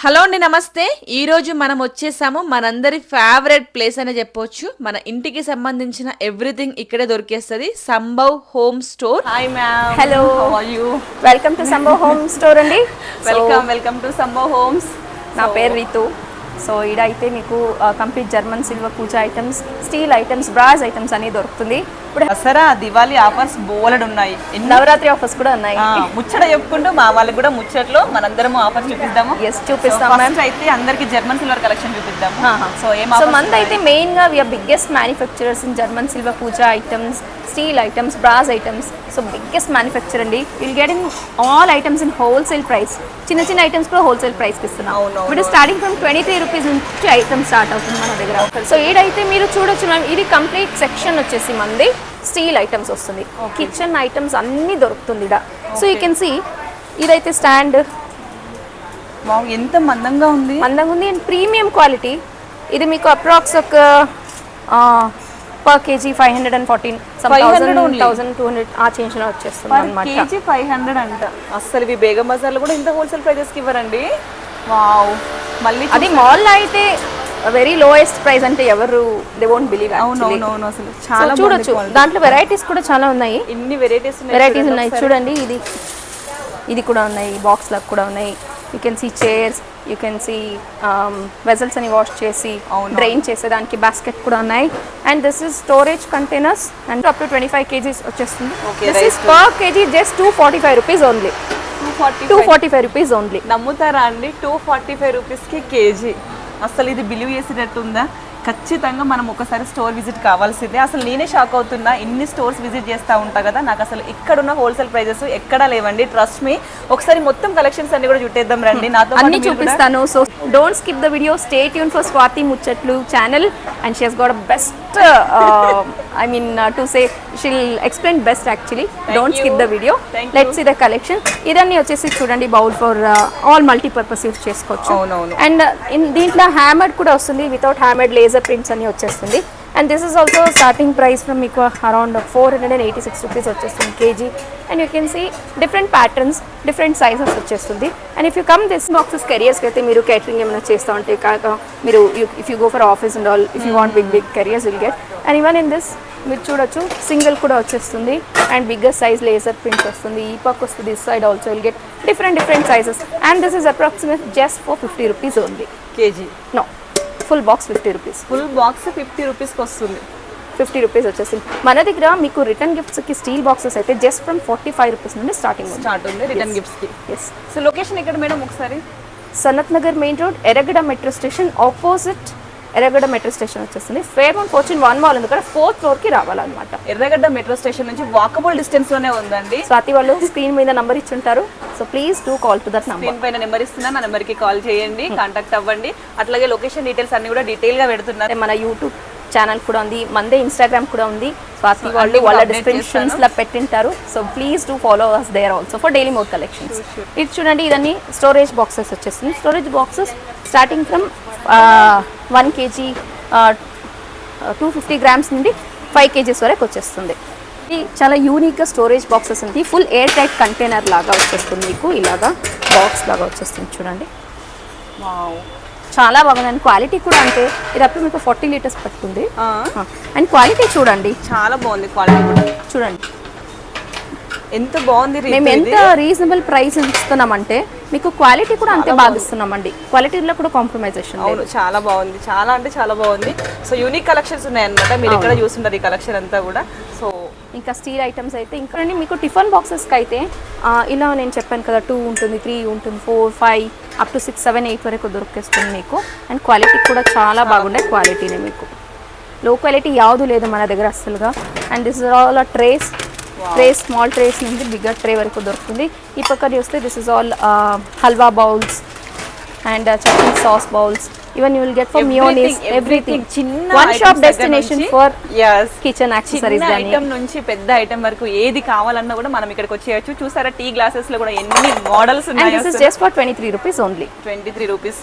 Hello అండి, నమస్తే. ఈ రోజు మనం వచ్చేసాము మనందరి ఫేవరెట్ ప్లేస్ అనే చెప్పొచ్చు. మన ఇంటికి సంబంధించిన ఎవ్రీథింగ్ ఇక్కడే దొరికేస్తుంది. Sambhav home store. Hi ma'am. Hello, how are you? Welcome to Sambhav home store అండి. Welcome to Sambhav homes. నా పేరు రీతు. సో ఇడైతే మీకు complete German silver puja items, steel items, brass items అన్ని దొరుకుతుంది. ఇప్పుడు దసరా దివాళీ ఆఫర్స్ బోలెడు ఉన్నాయి. నవరాత్రి ఆఫర్స్ కూడా ఉన్నాయి. ముచ్చట చెప్పుకుంటూ మా వాళ్ళకి కూడా ముచ్చట్లో మనందరం ఆఫర్స్ చూపిద్దాము. ఎస్, చూపిస్తాం మ్యామ్. అయితే అందరికి జర్మన్ సిల్వర్ కలెక్షన్ చూపిద్దాము. సో మంది అయితే మెయిన్ గా we are biggest manufacturers in German silver puja items, steel items, brass items. So biggest manufacture అండి. Will get in all items in wholesale price. చిన్న చిన్న ఐటమ్స్ కూడా హోల్సేల్ ప్రైస్కి ఇస్తున్నాం. ఇప్పుడు స్టార్టింగ్ ఫ్రమ్ 23 రూపీస్ నుంచి ఐటమ్ స్టార్ట్ అవుతుంది మన దగ్గర. సో ఈడైతే మీరు చూడొచ్చు మ్యామ్, ఇది కంప్లీట్ సెక్షన్ వచ్చేసి మంది స్టీల్ ఐటమ్స్ వస్తుంది. కిచెన్ ఐటమ్స్ అన్నీ దొరుకుతుంది ఇక్కడ. సో యూ కెన్ సీ ఇదైతే స్టాండ్ ఎంత మందంగా ఉంది అండ్ ప్రీమియం క్వాలిటీ. ఇది మీకు అప్రాక్స్ ఒక పర్ కేజీ 514, 1200 ఆ చేంజ్ లో వచ్చేస్తుంది అన్నమాట. కేజీ 500 అంట. అస్సలు ఇవి బేగం బజార్లో కూడా ఇంత హోల్సేల్ ప్రైజెస్ కి ఇవ్వరండి. వావ్. మళ్ళీ అది మాల్ లో అయితే వెరీ లోయెస్ట్ ప్రైస్ అంటే ఎవరు దే వోంట్ బిలీవ్. అవునవును, అసలు చాలా చూడొచ్చు. దాంట్లో వెరైటీస్ కూడా చాలా ఉన్నాయి. ఇన్ని వెరైటీస్ ఉన్నాయి చూడండి. ఇది కూడా ఉన్నాయి, బాక్స్ లకు కూడా ఉన్నాయి. You can see chairs, you can see vessels అని వాష్ చేసి డ్రైన్ చేసేదానికి బాస్కెట్ కూడా ఉన్నాయి. And this is storage containers and up to 25 kgs వచ్చేస్తుంది. This is per KG just 245 rupees only. 245 rupees only. నమ్ముతారా అండి? 245 రూపీస్కి కేజీ. అసలు ఇది బిలీవ్ చేసినట్టుందా? ఖచ్చితంగా మనం ఒకసారి స్టోర్ విజిట్ కావాల్సిందే. అసలు నేనే షాక్ అవుతున్నా. ఇన్ని స్టోర్స్ విజిట్ చేస్తూ ఉంటా కదా, నాకు అసలు ఇక్కడున్న హోల్సేల్ ప్రైజెస్ ఎక్కడా లేవండి. Trust me. ఒకసారి మొత్తం కలెక్షన్స్ అన్ని కూడా చూటేద్దాం రండి. నాతో అన్ని చూపిస్తాను. So don't skip the video. Stay tune for Swathi ముచ్చట్లు channel. And she has got a best I mean to say she'll explain best actually. Don't skip the video. Let's see the collection. ఇదన్నీ వచ్చేసి చూడండి, bowl for all multipurpose use చేసుకోవచ్చు. And దీంట్లో hammered కూడా వస్తుంది. Without hammered laser prints అన్ని వచ్చేస్తుంది. And this is also starting price from మీకు అరౌండ్ 486 రూపీస్ వచ్చేస్తుంది kg. And you can see different patterns, different sizes వచ్చేస్తుంది. And if you come this boxes కెరియర్స్కి అయితే మీరు కేటరింగ్ ఏమైనా చేస్తూ ఉంటే మీరు if you go for office and all, if you want big carriers will get. And even in this మీరు చూడొచ్చు, సింగిల్ కూడా వచ్చేస్తుంది. And bigger size laser prints వస్తుంది. ఈ పక్క వస్తుంది. This side also will get different sizes. And this is approximate just for 50 rupees only KG. No, full box 50 rupees. Full box 50 రూపీస్కి వస్తుంది. 50 రూపీస్ వచ్చేసింది. మన దగ్గర మీకు రిటర్న్ గిఫ్ట్స్కి స్టీల్ బాక్సెస్ అయితే జస్ట్ ఫ్రమ్ 45 రూపీస్ నుండి స్టార్ట్ ఉంది రిటర్న్ గిఫ్ట్స్కి. ఎస్. సో లొకేషన్ ఎక్కడ మేడం? ఒకసారి సనత్ నగర్ మెయిన్ రోడ్, ఎర్రగడ్డ మెట్రో స్టేషన్ ఆపోజిట్. ఎర్రగడ్డ మెట్రో స్టేషన్ వచ్చేస్తుంది. ఫేర్మౌంట్ ఫార్చ్యూన్ 1 మాల్ ఉంది కదా, 4th ఫ్లోర్కి రావాలన్నమాట. ఎర్రగడ్డ మెట్రో స్టేషన్ నుంచి వాకబుల్ డిస్టెన్స్ లోనే ఉందండి. స్వాతి వాళ్ళు స్క్రీన్ మీద నంబర్ ఇచ్చుంటారు. So please do call to that number. Screen పైన నెంబర్ ఇస్తున్నా, నా నెంబర్కి కాల్ చేయండి, కాంటాక్ట్ అవ్వండి. అట్లాగే లొకేషన్ డీటెయిల్స్ అన్ని కూడా డీటెయిల్గా పెడుతున్నారు. మన యూట్యూబ్ ఛానల్ కూడా ఉంది, మందే ఇన్స్టాగ్రామ్ కూడా ఉంది. స్వాతి వాళ్ళు వాళ్ళ డిస్క్రిప్షన్స్ లో పెట్టింటారు. So please do follow us there also for daily more collections. ఇది చూడండి, ఇదన్నీ స్టోరేజ్ బాక్సెస్ వచ్చేస్తుంది. Storage boxes starting from 1 kg 250 grams నుండి 5 kgs వరకు వచ్చేస్తుంది. ఇది చాలా యూనిక్గా స్టోరేజ్ బాక్సెస్ ఉంది. ఫుల్ ఎయిర్ టైట్ కంటైనర్ లాగా వచ్చేస్తుంది. మీకు ఇలాగా బాక్స్ లాగా వచ్చేస్తుంది చూడండి. చాలా బాగుంది. అండ్ క్వాలిటీ కూడా అంటే ఇది అప్పుడు మీకు 40 లీటర్స్ పడుతుంది. అండ్ క్వాలిటీ చూడండి, చాలా బాగుంది. క్వాలిటీ కూడా చూడండి ఎంత బాగుంది. మేము ఎంత రీజనబుల్ ప్రైస్ ఇస్తున్నామంటే మీకు క్వాలిటీ కూడా అంతే బాగా ఇస్తున్నామండి. క్వాలిటీలో కూడా కాంప్రమైజేషన్. అవును, చాలా బాగుంది. చాలా అంటే చాలా బాగుంది. సో యూనిక్ కలెక్షన్స్ ఉన్నాయన్నమాట. మీరు ఎక్కడ చూస్తుంటారు ఈ కలెక్షన్ అంతా కూడా. సో ఇంకా స్టీల్ ఐటమ్స్ అయితే ఇంకా మీకు టిఫిన్ బాక్సెస్కి అయితే ఇలా నేను చెప్పాను కదా, 2 ఉంటుంది, 3 ఉంటుంది, 4, 5 అప్ టు 6, 7, 8 వరకు దొరికేస్తుంది మీకు. అండ్ క్వాలిటీ కూడా చాలా బాగుండే క్వాలిటీనే. మీకు లో క్వాలిటీ యాವುದು లేదు మన దగ్గర అస్సలుగా. And this is all trays. Small trays నుంచి బిగ్గర్ ట్రే వరకు దొరుకుతుంది. ఈ పక్కన చూస్తే this is all halwa bowls and chutney sauce bowls. Even you will get for mayonnaise, everything. One shop destination for kitchen accessories. Item నుంచి పెద్ద ఐటమ్ వరకు ఏది కావాలన్నా కూడా మనం ఇక్కడికి వచ్చేయచ్చు. చూసారా, టీ గ్లాసెస్ లో కూడా ఎన్ని మోడల్స్ ఉన్నాయి. This is just for 23 rupees only. 23 rupees.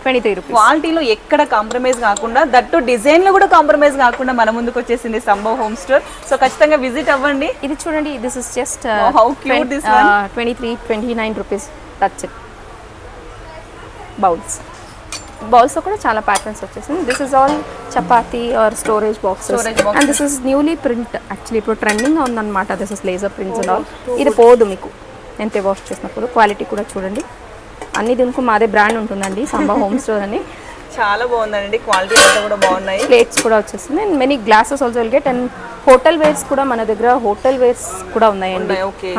23 rupees. క్వాలిటీలో ఎక్కడ కాంప్రమైజ్ కాకుండా, దట్టు డిజైన్ లో కూడా కాంప్రమైజ్ కాకుండా మన ముందుకు వచ్చేసింది సంభవ్ హోమ్ స్టోర్. సో ఖచ్చితంగా విజిట్ అవ్వండి. ఇది చూడండి, this is just how cute this one. 23-29 rupees. That's it. బౌల్స్లో కూడా చాలా ప్యాటర్న్స్ వచ్చేసింది. This is all chapati or storage boxes and this is newly print. Actually ఇప్పుడు ట్రెండింగ్గా ఉందన్నమాట. This is laser prints and all. ఇది పోదు మీకు ఎంత వాష్ చేసినప్పుడు. క్వాలిటీ కూడా చూడండి. అన్ని దీనికి మాదే బ్రాండ్ ఉంటుందండి, సంబా హోమ్ స్టోర్ అని. చాలా బాగుందండి, క్వాలిటీ అంతా కూడా బాగున్నాయి. ప్లేట్స్ కూడా వచ్చేస్తుంది and many glasses also will get. And hotel wares కూడా మన దగ్గర హోటల్ వేర్స్ కూడా ఉన్నాయండి. ఓకే,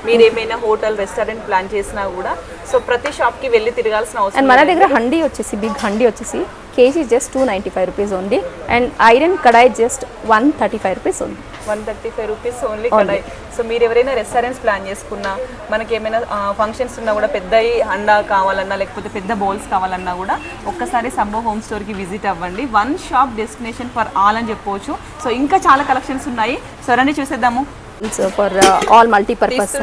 మీరు ఏమైనా హోటల్ రెస్టారెంట్ ప్లాన్ చేసినా కూడా సో ప్రతి షాప్కి వెళ్ళి తిరగాల్సిన అవసరం. అండ్ మన దగ్గర హండీ వచ్చేసి బిగ్ హండీ వచ్చేసి KG just 295 rupees only. And iron kadai just 135 rupees only. 135 rupees only kadai. So మీరు ఎవరైనా రెస్టారెంట్స్ ప్లాన్ చేసుకున్నా, మనకి ఏమైనా ఫంక్షన్స్ ఉన్నా కూడా పెద్దవి హండా కావాలన్నా లేకపోతే పెద్ద బౌల్స్ కావాలన్నా కూడా ఒక్కసారి సంబో హోమ్ స్టోర్కి విజిట్ అవ్వండి. One shop destination for all అని చెప్పవచ్చు. సో ఇంకా చాలా కలెక్షన్స్ ఉన్నాయి. సో రండి చూసేద్దాము. For all multipurpose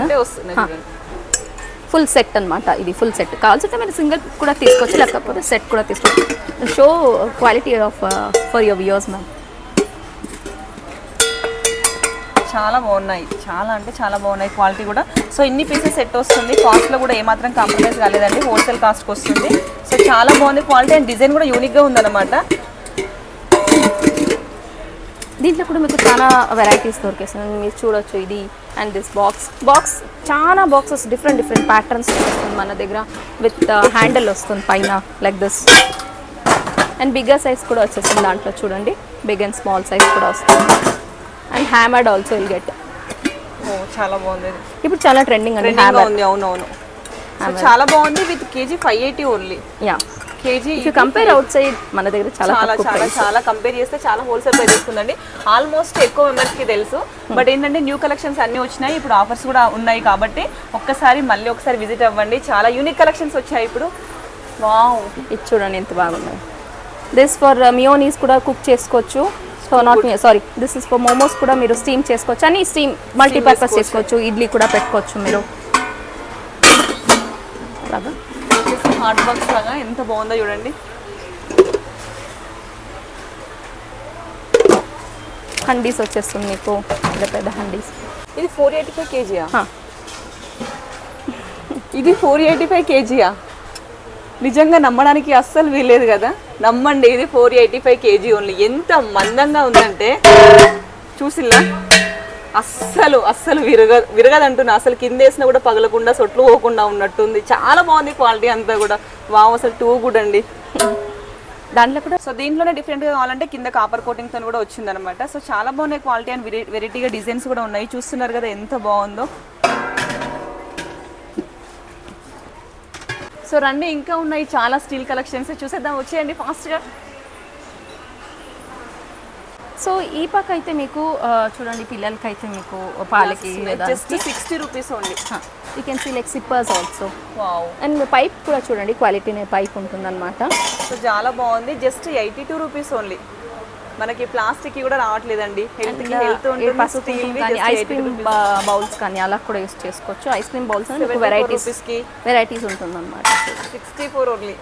full set అనమాట. ఇది ఫుల్ సెట్ కావాల్సింటే మీరు సింగిల్ కూడా తీసుకోవచ్చు, లేకపోతే సెట్ కూడా తీసుకోవచ్చు. Show quality of for your viewers ma'am. చాలా బాగున్నాయి, చాలా అంటే చాలా బాగున్నాయి క్వాలిటీ కూడా. సో ఇన్ని పీసెస్ సెట్ వస్తుంది. కాస్ట్లో కూడా ఏమాత్రం కాంప్రమైజ్ కాలేదండి, హోల్సేల్ కాస్ట్కి వస్తుంది. సో చాలా బాగుంది క్వాలిటీ అండ్ డిజైన్ కూడా యూనిక్గా ఉందన్నమాట. దీంట్లో కూడా మీకు చాలా వెరైటీస్ దొరికేస్తుంది. మీరు చూడొచ్చు ఇది అండ్ దిస్ బాక్స్ చాలా బాక్సెస్ డిఫరెంట్ ప్యాటర్న్స్ వస్తుంది మన దగ్గర. విత్ హ్యాండిల్ వస్తుంది పైన like this. And bigger size కూడా వచ్చేస్తుంది దాంట్లో చూడండి. బిగ్ అండ్ స్మాల్ సైజ్ కూడా వస్తుంది. And hammered also will get. చాలా బాగుంది, ఇప్పుడు చాలా ట్రెండింగ్ అండి. అవునవును, చాలా బాగుంది. With KG 580 only. Yeah, KG compare out side మన దగ్గర చాలా చాలా కంపేర్ చేస్తే చాలా హోల్సేల్ ప్రైస్ వస్తుందండి. ఆల్మోస్ట్ ఎక్కువ మెంబర్స్కి తెలుసు. బట్ ఏంటంటే న్యూ కలెక్షన్స్ అన్నీ వచ్చినాయి, ఇప్పుడు ఆఫర్స్ కూడా ఉన్నాయి కాబట్టి మళ్ళీ ఒకసారి విజిట్ అవ్వండి. చాలా యూనిక్ కలెక్షన్స్ వచ్చాయి ఇప్పుడు. వావ్, ఇది చూడండి ఎంత బాగున్నాయి. దిస్ ఫర్ మియోనీస్ కూడా కుక్ చేసుకోవచ్చు. So this is for momos కూడా మీరు స్టీమ్ చేసుకోవచ్చు. అని స్టీమ్ మల్టీపర్పస్ చేసుకోవచ్చు. ఇడ్లీ కూడా పెట్టుకోవచ్చు మీరు. అలాగా హాట్ బాక్స్ లాగా ఎంత బాగుందో చూడండి. హండీస్ వచ్చేస్తుంది మీకు, పెద్ద హండీస్. ఇది 485 కేజీయా? ఇది 485 కేజీయా? నిజంగా నమ్మడానికి అస్సలు వీల్లేదు కదా. నమ్మండి, ఇది 485 కేజీ ఓన్లీ. ఎంత మందంగా ఉందంటే చూసిల్లా, అస్సలు విరగదంటున్నా. అసలు కింద వేసినా కూడా పగలకుండా సొట్లు పోకుండా ఉన్నట్టుంది. చాలా బాగుంది క్వాలిటీ అంతా కూడా. వావ్, అసలు టూ గుడ్ అండి. దాంట్లో కూడా సో దీంట్లోనే డిఫరెంట్గా కావాలంటే కింద కాపర్ కోటింగ్తో కూడా వచ్చిందనమాట. సో చాలా బాగున్నాయి క్వాలిటీ అండ్ వెరైటీగా డిజైన్స్ కూడా ఉన్నాయి. చూస్తున్నారు కదా ఎంత బాగుందో. సో రండి, ఇంకా ఉన్నాయి చాలా స్టీల్ కలెక్షన్స్ చూసేద్దాం. వచ్చేయండి ఫాస్ట్గా. సో ఈ పక్క అయితే మీకు చూడండి, పిల్లలకి అయితే మీకు పాలకి just 60 rupees only. You can see like sippers also. Wow, and pipe కూడా చూడండి, క్వాలిటీనే పైప్ ఉంటుందన్నమాట. సో చాలా బాగుంది. Just 82 rupees only. మనకి ప్లాస్టిక్ కూడా రావట్లేదండి. హెల్త్ ఐస్ క్రీమ్ బౌల్స్ కానీ అలా కూడా యూస్ చేసుకోవచ్చు. ఐస్ క్రీమ్ బౌల్స్ వెరైటీస్ ఉంటుందన్నమాట. 64 ఓన్లీ.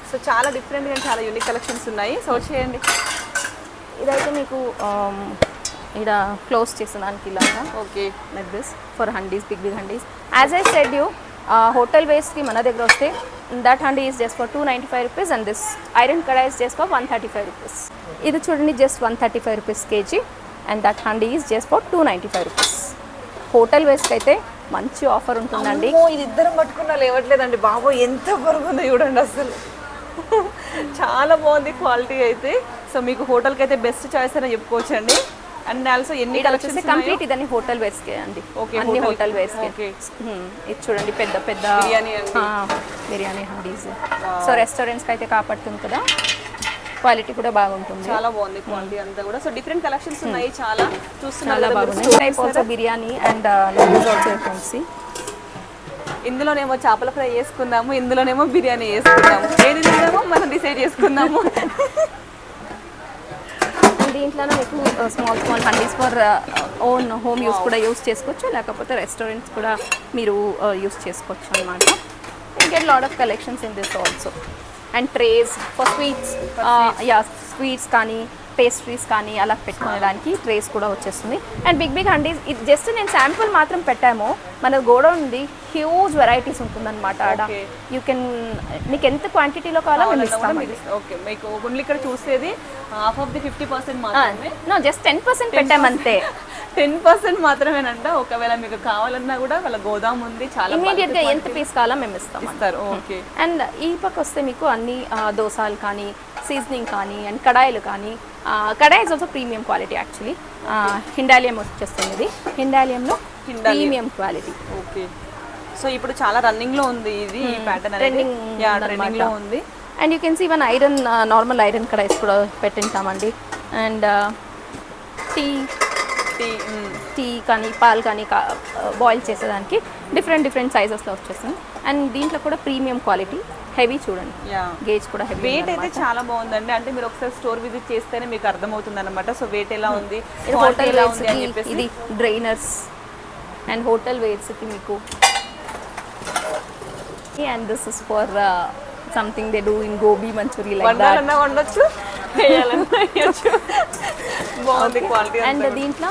సో చాలా డిఫరెంట్గా చాలా యూనిక్ కలెక్షన్స్ ఉన్నాయి. సో చేయండి. ఇదైతే మీకు ఇక్కడ క్లోజ్ చేసేదానికి ఇలాగా. Okay, like this for handis, big handis. As I said you, hotel వేస్ట్కి మన దగ్గర వస్తే that handi is just for 295 rupees and this iron kadai is just for 135 rupees. ఇది చూడండి just 135 rupees kg and that handi is just for 295 rupees. Hotel వేస్ట్కి అయితే మంచి offer ఉంటుందండి. ఇది ఇద్దరం పట్టుకున్నా లేవట్లేదండి బాబు, ఎంత బరువుందో చూడండి. అసలు చాలా బాగుంది క్వాలిటీ అయితే. సో మీకు హోటల్కి అయితే బెస్ట్ చాయిస్ అని చెప్పుకోవచ్చండి. అండ్ ఆల్సో ఎన్ని కలెక్షన్స్ కంప్లీట్ ఇదని హోటల్ వేర్స్కే అండి. ఓకే, అన్ని హోటల్ వేర్స్కే. ఓకే, ఇది చూడండి పెద్ద బిర్యానీ హండీస్. సో రెస్టారెంట్స్కి అయితే కాపాడుతుంది కదా, క్వాలిటీ కూడా బాగుంటుంది. చాలా బాగుంది క్వాలిటీ అంతా కూడా. సో డిఫరెంట్ కలెక్షన్స్ ఉన్నాయి చాలా. చాలా బాగుంది. Type also biryani and lemons also you can see. ఇందులోనేమో చేపల ఫ్రై చేసుకుందాము, ఇందులోనేమో బిర్యానీ చేసుకుందాము. ఏది తిందామో మనం డిసైడ్ చేసుకుందాము. దీంట్లోనే మీకు small handies for own home use కూడా యూస్ చేసుకోవచ్చు, లేకపోతే రెస్టారెంట్స్ కూడా మీరు యూస్ చేసుకోవచ్చు అనమాట. You get lot of collections in this also. And trace for sweets, sweets కానీ పేస్ట్రీస్ కానీ అలా పెట్టుకునేదానికి ట్రేస్ కూడా వచ్చేస్తుంది. అండ్ బిగ్ హండీస్ ఇది జస్ట్ నేను శాంపుల్ మాత్రం పెట్టాము. మన గోడౌన్ ఉంది, హ్యూజ్ వెరైటీస్ ఉంటుందన్నమాట ఆడ. యూ కెన్ మీకు ఎంత క్వాంటిటీలో కావాలో మేము ఇస్తాం. ఓకే, మీకు ఓన్లీ ఇక్కడ చూసేది హాఫ్ ఆఫ్ ది 50% మాత్రమే. నో, జస్ట్ 10% పెట్టామంతే. 10% మాత్రమేనంట. ఒకవేళ మీకు కావాలన్నా కూడా వాళ్ళ గోదాం ఉంది, చాలా ఇమీడియట్ గా ఎంత పీస్ కావాలో మేము ఇస్తాం. ఓకే. అండ్ ఈ పక్క వస్తే మీకు అన్ని దోసాలు కానీ, సీజనింగ్ కానీ, అండ్ కడాయిలు కానీ. Kadai is also premium quality actually. Hindalium వచ్చేస్తుంది, ఇది హిండాలియంలో ప్రీమియం క్వాలిటీ. ఓకే, సో ఇప్పుడు చాలా రన్నింగ్ లో ఉంది ఇది, ఈ ప్యాటర్న్ ట్రెండింగ్ లో ఉంది. And you can see one iron, normal iron kadais కూడా పెట్టింటామండి. అండ్ టీ కానీ పాలు కానీ బాయిల్ చేసేదానికి డిఫరెంట్ సైజెస్లో వచ్చేస్తుంది. అండ్ దీంట్లో కూడా ప్రీమియం క్వాలిటీ, హెవీ చూడండి, గేజ్ కూడా హెవీ. వెయిట్ అయితే చాలా బాగుందండి. అంటే మీరు ఒకసారి స్టోర్ విజిట్ చేస్తేనే మీకు అర్థమవుతుంది అనమాట. సో వెయిట్ ఎలా ఉంది, హోటల్ ఎలా ఉంది అని చెప్పేసి. ఇది డ్రైనర్స్ అండ్ హోటల్ వేర్స్కి మీకు. And this is for something they do in gobi manchurian like that. వండాలన్నా వండొచ్చు, వేయాలన్నా వేయొచ్చు. బాగుంది క్వాలిటీ. అండ్ దీంట్లో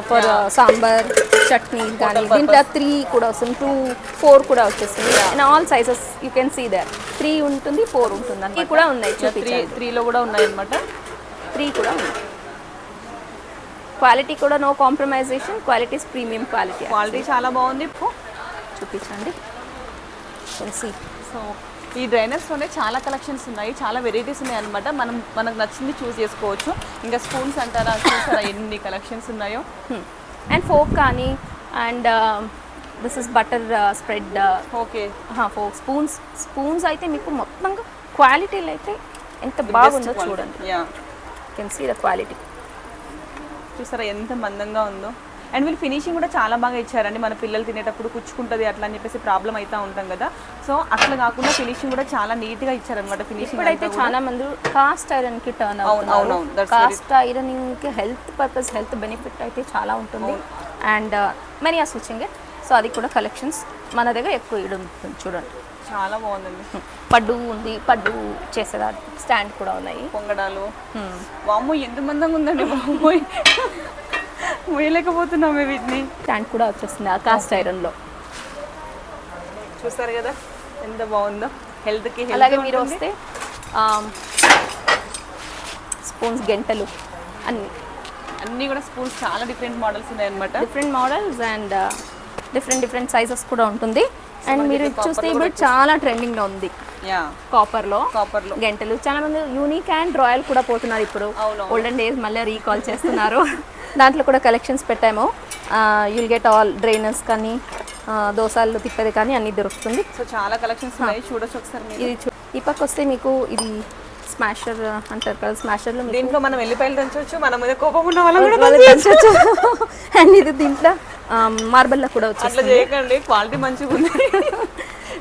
ఫర్ సాంబార్ చట్నీ కానీ దీంట్లో 3 కూడా వస్తుంది, 2, 4 కూడా వచ్చేస్తుంది. And all sizes you can see there. 3 ఉంటుంది, 4 ఉంటుంది అన్నమాట. 3 కూడా ఉన్నాయి, 3లో కూడా ఉన్నాయి అనమాట. 3 కూడా ఉన్నాయి. క్వాలిటీ కూడా no compromisation, quality is premium quality. Quality చాలా బాగుంది. చూపించండి. సీ, సో ఈ డ్రైనర్స్లోనే చాలా కలెక్షన్స్ ఉన్నాయి, చాలా వెరైటీస్ ఉన్నాయి అనమాట. మనకు నచ్చింది చూస్ చేసుకోవచ్చు. ఇంకా స్పూన్స్ అంటారా, చూసారా ఎన్ని కలెక్షన్స్ ఉన్నాయో. అండ్ ఫోక్ కానీ, and this is butter spread. Okay, fork spoons అయితే మీకు మొత్తంగా క్వాలిటీలు అయితే ఎంత బాగుందో చూడండి. Can see the quality. చూసారా ఎంత మందంగా ఉందో. అండ్ వీళ్ళు ఫినిషింగ్ కూడా చాలా బాగా ఇచ్చారండి. మన పిల్లలు తినేటప్పుడు కుచ్చుకుంటుంది అట్లా అని చెప్పేసి ప్రాబ్లం అవుతూ ఉంటాం కదా. సో అట్లా కాకుండా ఫినిషింగ్ కూడా చాలా నీట్గా ఇచ్చారనమాట. ఫినిషింగ్ ఇప్పుడైతే చాలా మంది కాస్ట్ ఐరన్ కి టర్న్ అవుతున్నారు. కాస్ట్ ఐరనింగ్ కి హెల్త్ పర్పస్, హెల్త్ బెనిఫిట్ అయితే చాలా ఉంటుంది. And money are switching it. So అది కూడా కలెక్షన్స్ మన దగ్గర ఎక్కువ ఇడు ఉంటుంది చూడండి. చాలా బాగుందండి. పడ్డు ఉంది, పడ్డు చేసేదా స్టాండ్ కూడా ఉన్నాయి. పొంగడాలు, వామ్మో ఎంత మందంగా ఉందండి. వామ్మో వేయలేకపోతున్నామే వీటిని. స్టాండ్ కూడా వచ్చేస్తుంది ఆ కాస్ట్ ఐరన్లో. చూస్తారు కదా ఎంత బాగుందో. హెల్త్కి అలాగే మీరు వస్తే స్పూన్స్, గంటలు అన్నీ కూడా స్పూన్స్ చాలా డిఫరెంట్ మోడల్స్ ఉన్నాయి అనమాట. Different models and different sizes కూడా ఉంటుంది. అండ్ మీరు చూస్తే ఇప్పుడు చాలా ట్రెండింగ్లో ఉంది కాపర్లో గంటలు. చాలా మంది యూనిక్ అండ్ రాయల్ కూడా పోతున్నారు ఇప్పుడు. ఓల్డెన్ డేస్ మళ్ళీ రీకాల్ చేస్తున్నారు. దాంట్లో కూడా కలెక్షన్స్ పెట్టాము. యుల్ గెట్ ఆల్ డ్రైనర్స్ కానీ, దోసాలు తిప్పేది కానీ అన్నీ దొరుకుతుంది. సో చాలా కలెక్షన్స్ ఉన్నాయి, చూడొచ్చు ఒకసారి. ఇది ఈ పక్క వస్తే మీకు ఇది స్మాషర్ అంటారు కదా, స్మాషర్లో దీంట్లో మనం వెళ్ళిపోయి దంచవచ్చు, మన మీద కోపం ఉన్న వాళ్ళని దంచవచ్చు. అండ్ ఇది దీంట్లో మార్బల్లో కూడా వచ్చేస్తుంది. చేయకండి, క్వాలిటీ మంచిగా ఉంది.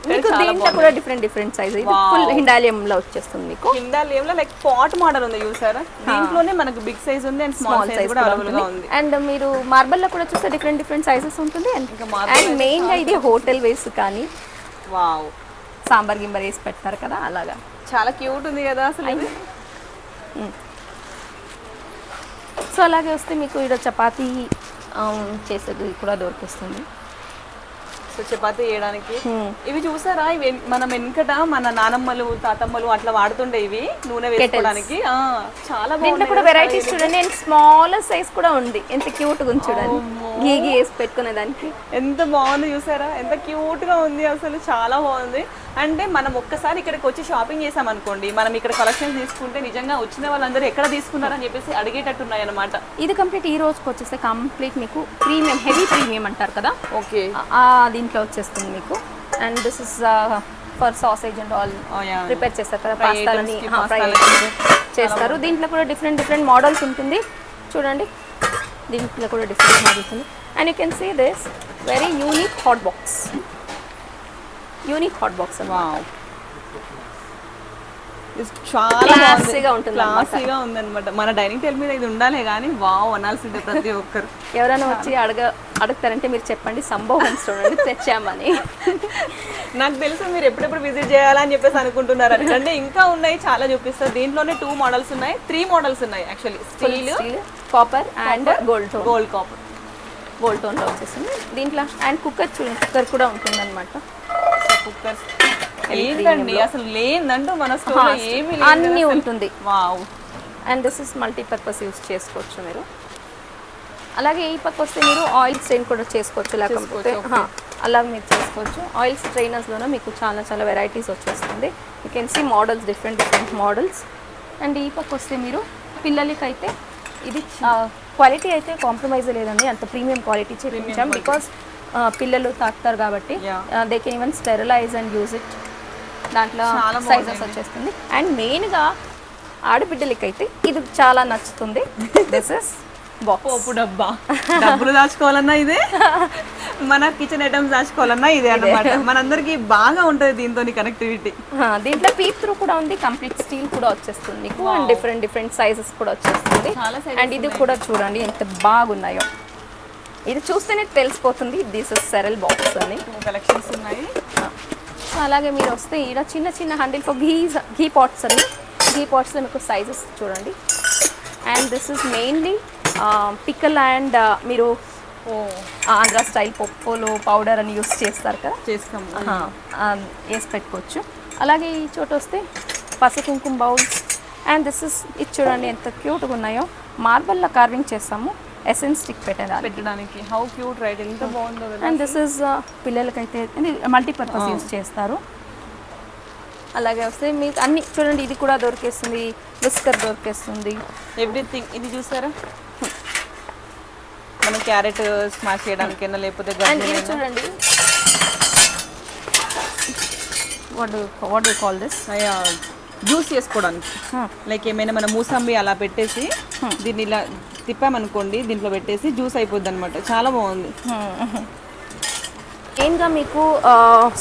మీకు దీంట్లో కూడా డిఫరెంట్ సైజ్. ఇది ఫుల్ హిండాలియంలో వచ్చేస్తుంది మీకు. హిండాలియంలో లైక్ పాట్ మోడల్ ఉంది చూసారా. దీంట్లోనే మనకు బిగ్ సైజ్ ఉంది అండ్ స్మాల్ సైజ్ కూడా అవైలబుల్ గా ఉంది. అండ్ మీరు మార్బల్లో కూడా చూస్తే డిఫరెంట్ సైజెస్ ఉంటుంది. అండ్ మెయిన్ గా ఇది హోటల్ వేస్ కానీ, వావ్, సాంబార్ గింబర్ వేసి పెడతారు కదా అలాగా. చాలా క్యూట్ ఉంది కదా అసలు ఇది. సో అలాగే వస్తే మీకు ఇక్కడ చపాతీ చేసేది కూడా దొరికిస్తుంది. సో చపాతీ చేయడానికి ఇవి చూసారా, ఇవి మనం వెనకట మన నానమ్మలు తాతమ్మలు అట్లా వాడుతుండే ఇవి నూనె వేసుకోవడానికి. చాలా దీంట్లో కూడా వెరైటీస్ చూడండి. అండ్ స్మాల్ సైజ్ కూడా ఉంది. ఎంత క్యూట్ గా ఉంది చూడండి, గీ వేసి పెట్టుకునే దానికి. ఎంత బాగుంది చూసారా, ఎంత క్యూట్ గా ఉంది అసలు, చాలా బాగుంది. అంటే మనం ఒక్కసారి ఇక్కడికి వచ్చి షాపింగ్ చేసాం అనుకోండి, మనం ఇక్కడ కలెక్షన్ తీసుకుంటే నిజంగా వచ్చిన వాళ్ళందరూ ఎక్కడ తీసుకున్నారని చెప్పేసి అడిగేటట్టున్నాయి అనమాట. ఇది కంప్లీట్ ఈ రోజుకి వచ్చేస్తే కంప్లీట్ మీకు ప్రీమియం, హెవీ ప్రీమియం అంటారు కదా. ఓకే, దీంట్లో వచ్చేస్తుంది మీకు. And this is for sausage and oil prepare చేస్తారు కదా, పాస్తాలని ఫ్రై చేస్తారు. దీంట్లో కూడా డిఫరెంట్ మోడల్స్ ఉంటుంది చూడండి. దీంట్లో కూడా డిఫరెంట్ మోడల్స్ ఉంది. And you can see this very unique hot box. చాలా క్లాసీగా ఉంటుంది, క్లాసీగా ఉందన్నమాట. మన డైనింగ్ టేబుల్ మీద ఇది ఉండాలి కానీ వావ్ అనాల్సిందే ప్రతి ఒక్కరు. ఎవరైనా వచ్చి అడుగుతారంటే మీరు చెప్పండి సంభవ్ హోమ్ స్టోర్ నుండి తెచ్చామని. నాకు తెలుసు మీరు ఎప్పుడెప్పుడు విజిట్ చేయాలని చెప్పేసి అనుకుంటున్నారు అంటే ఇంకా ఉన్నాయి చాలా చూపిస్తారు. దీంట్లోనే 2 మోడల్స్ ఉన్నాయి, 3 మోడల్స్ ఉన్నాయి actually. Steel, copper and gold tone. Gold copper, gold టోన్లో వచ్చేసింది దీంట్లో. అండ్ కుక్కర్ చూడండి, కుక్కర్ కూడా ఉంటుందన్నమాట. కుక్కర్స్ ఏంటండి అసలు లేదంటూ మన స్టోర్ లో ఏమీ లేదు, అన్నీ ఉంటుంది. Wow. And this is multipurpose use చేసుకోవచ్చు మీరు. అలాగే ఈ పక్క వస్తే మీరు ఆయిల్ స్ట్రెయిన్ కూడా చేసుకోవచ్చు, లేకపోతే అలా మీరు చేసుకోవచ్చు. ఆయిల్ స్ట్రైనర్స్లోనే మీకు చాలా చాలా వెరైటీస్ వచ్చేస్తుంది. You can see models, different models. And ఈ పక్క వస్తే మీరు పిల్లలకైతే ఇది క్వాలిటీ అయితే కాంప్రమైజ్ లేదండి, అంత ప్రీమియం క్వాలిటీ చేయించాం. బికాస్ పిల్లలు తాకుతారు కాబట్టి they can even sterilize and use it. దాంట్లో సైజెస్ వచ్చేస్తుంది. అండ్ మెయిన్గా ఆడబిడ్డలకైతే ఇది చాలా నచ్చుతుంది. This is box. పోపు డబ్బా, డబ్బులు దాచుకోవాలన్నా ఇదే, మన కిచెన్ ఐటమ్స్ దాచుకోవాలన్నా ఇదే అన్నమాట. మనందరికి బాగా ఉంటుంది దీంతో కనెక్టివిటీ. దీంట్లో పీప్ త్రూ కూడా ఉంది, కంప్లీట్ స్టీల్ కూడా వచ్చేస్తుంది మీకు. అండ్ డిఫరెంట్ సైజెస్ కూడా వచ్చేస్తుంది. అండ్ ఇది కూడా చూడండి ఎంత బాగున్నాయో, ఇది చూస్తేనే తెలిసిపోతుంది దిస్ ఇస్ సెరల్ బాక్స్ అని. కలెక్షన్స్ ఉన్నాయి. సో అలాగే మీరు వస్తే ఈడ చిన్న చిన్న హ్యాండిల్ ఫర్ ఘీ పాట్స్ అండి. ఘీ పాట్స్లో మీకు సైజెస్ చూడండి. And this is mainly pickle and మీరు ఆంధ్ర స్టైల్ పప్పులో పౌడర్ అని యూస్ చేస్తారు కదా, చేస్తాము, వేసి పెట్టుకోవచ్చు. అలాగే ఈ చోట వస్తే పసుపు కుంకుమ బౌల్స్. అండ్ దిస్ ఇస్ ఇది చూడండి ఎంత క్యూట్గా ఉన్నాయో, మార్బల్లో కార్వింగ్ చేస్తాము, ఎసెన్స్ స్టిక్ పెట్టడానికి. హౌ క్యూట్ రైట్, ఎంత బాగుందో. అండ్ దిస్ ఇస్ పిల్లలకైతే ఇది మల్టీపర్పస్ యూస్ చేస్తారు. అలాగే వస్తే మీకు అన్ని చూడండి, ఇది కూడా దొరికేస్తుంది, విస్కర్ దొరికేస్తుంది, ఎవ్రీథింగ్. ఇది చూసారా, మనం క్యారెట్ స్మాష్ చేయడానికైనా లేకపోతే చూడండి what you call this, juice చేసుకోవడానికి. లైక్ ఏమైనా మనం మూసంబి అలా పెట్టేసి దీన్ని ఇలా తిప్పామనుకోండి, దీంట్లో పెట్టేసి జ్యూస్ అయిపోద్ది అనమాట. చాలా బాగుంది. మెయిన్గా మీకు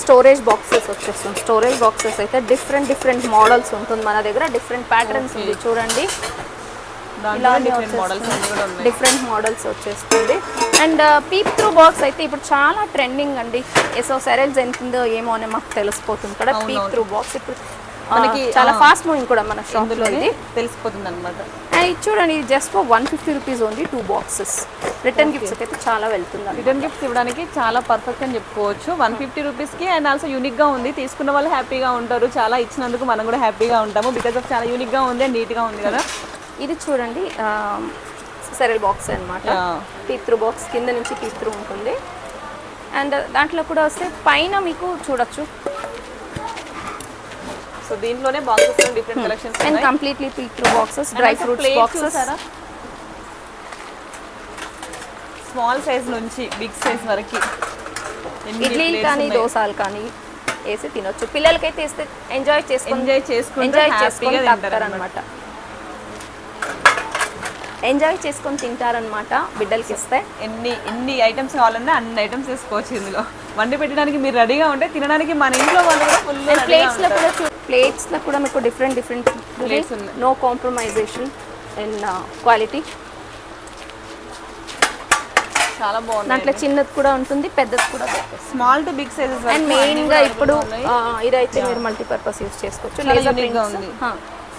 స్టోరేజ్ బాక్సెస్ వచ్చేస్తుంది. స్టోరేజ్ బాక్సెస్ అయితే డిఫరెంట్ మోడల్స్ ఉంటుంది మన దగ్గర, డిఫరెంట్ ప్యాటర్న్స్ ఉంది చూడండి. డిఫరెంట్ మోడల్స్ వచ్చేస్తుంది. అండ్ పీప్ త్రూ బాక్స్ అయితే ఇప్పుడు చాలా ట్రెండింగ్ అండి. సో సెరల్స్ ఎంత ఉందో ఏమో అని మాకు తెలిసిపోతుంది కదా. పీప్ త్రూ బాక్స్ ఇప్పుడు మనకి చాలా ఫాస్ట్ మూవింగ్ కూడా మన షాప్లో ఇది తెలిసిపోతుంది అనమాట. అండ్ ఇది చూడండి, ఇది just for 150 rupees only 2 boxes. Return gifts అయితే చాలా వెళ్తుంది. రిటర్న్ గిఫ్ట్స్ ఇవ్వడానికి చాలా పర్ఫెక్ట్ అని చెప్పుకోవచ్చు. 150 రూపీస్కి. అండ్ ఆల్సో యూనిక్గా ఉంది, తీసుకున్న వాళ్ళు హ్యాపీగా ఉంటారు. చాలా ఇచ్చినందుకు మనం కూడా హ్యాపీగా ఉంటాము, బికాస్ ఆఫ్ చాలా యూనిక్గా ఉంది అండ్ నీట్గా ఉంది కదా. ఇది చూడండి సెరల్ బాక్స్ అనమాట. పీప్ త్రూ బాక్స్ కింద నుంచి పీప్ త్రూ ఉంటుంది. అండ్ దాంట్లో కూడా వస్తే పైన మీకు చూడొచ్చు. సో దీంట్లోనే boxes different collections and completely peep through boxes, dry fruits boxes, small size నుంచి బిగ్ సైజ్ వరకు ఇడ్లీలు కానీ దోసాలు కానీ వేసి తినొచ్చు. పిల్లలకైతే వేస్తే ఎంజాయ్ చేసుకొని తాగుతారనమాట, ఎంజాయ్ చేసుకొని తింటారనమాట బిడ్డలకి ఇస్తే. ఎన్ని ఐటమ్స్ కావాలన్నా అన్ని ఐటమ్స్ వేసుకోవచ్చు ఇందులో. వండి పెట్టడానికి మీరు రెడీగా ఉంటే తినడానికి మన ఇంట్లో వాళ్ళు కూడా ఫుల్. ప్లేట్స్లో కూడా మీకు డిఫరెంట్ ప్లేట్స్ ఉన్నాయి. No compromisation in quality. చాలా బాగుంది. దాంట్లో చిన్నది కూడా ఉంటుంది, పెద్దది కూడా. Small to big sizes. And మెయిన్గా ఇప్పుడు ఇదైతే మీరు మల్టీపర్పస్ యూస్ చేసుకోవచ్చు.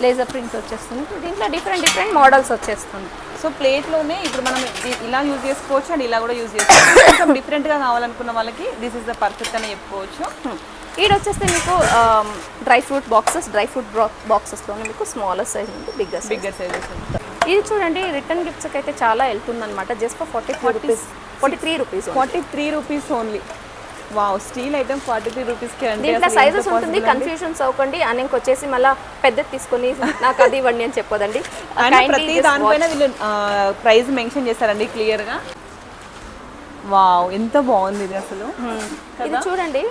లేజర్ ప్రింట్ వచ్చేస్తుంది. దీంట్లో డిఫరెంట్ మోడల్స్ వచ్చేస్తుంది. సో ప్లేట్లోనే ఇప్పుడు మనం ఇలా యూజ్ చేసుకోవచ్చు అండ్ ఇలా కూడా యూజ్ చేసుకోవచ్చు. కొంచెం డిఫరెంట్గా కావాలనుకున్న వాళ్ళకి దిస్ ఇస్ ద పర్ఫెక్ట్ అని చెప్పుకోవచ్చు. ఈడ వచ్చేస్తే మీకు డ్రై ఫ్రూట్ బాక్సెస్లోనే మీకు స్మాలర్ సైజ్ ఉంది, బిగ్గర్ సైజెస్. ఇది చూడండి, రిటర్న్ గిఫ్ట్స్కి అయితే చాలా వెళ్తుంది అనమాట. Just for 43 rupees only. Wow, steel item 43 రూపీస్కి. దీంట్లో సైజెస్ ఉంటుంది, కన్ఫ్యూజన్స్ అవ్వకండి. అని ఇంకొచ్చేసి మళ్ళీ పెద్దది తీసుకొని నాకు అది ఇవ్వండి అని చెప్పదండి. ప్రతి దానిపైన వీళ్ళు ప్రైస్ మెన్షన్ చేస్తారండి క్లియర్గా. వావ్, ఎంత బాగుంది ఇది అసలు. ఇది చూడండి,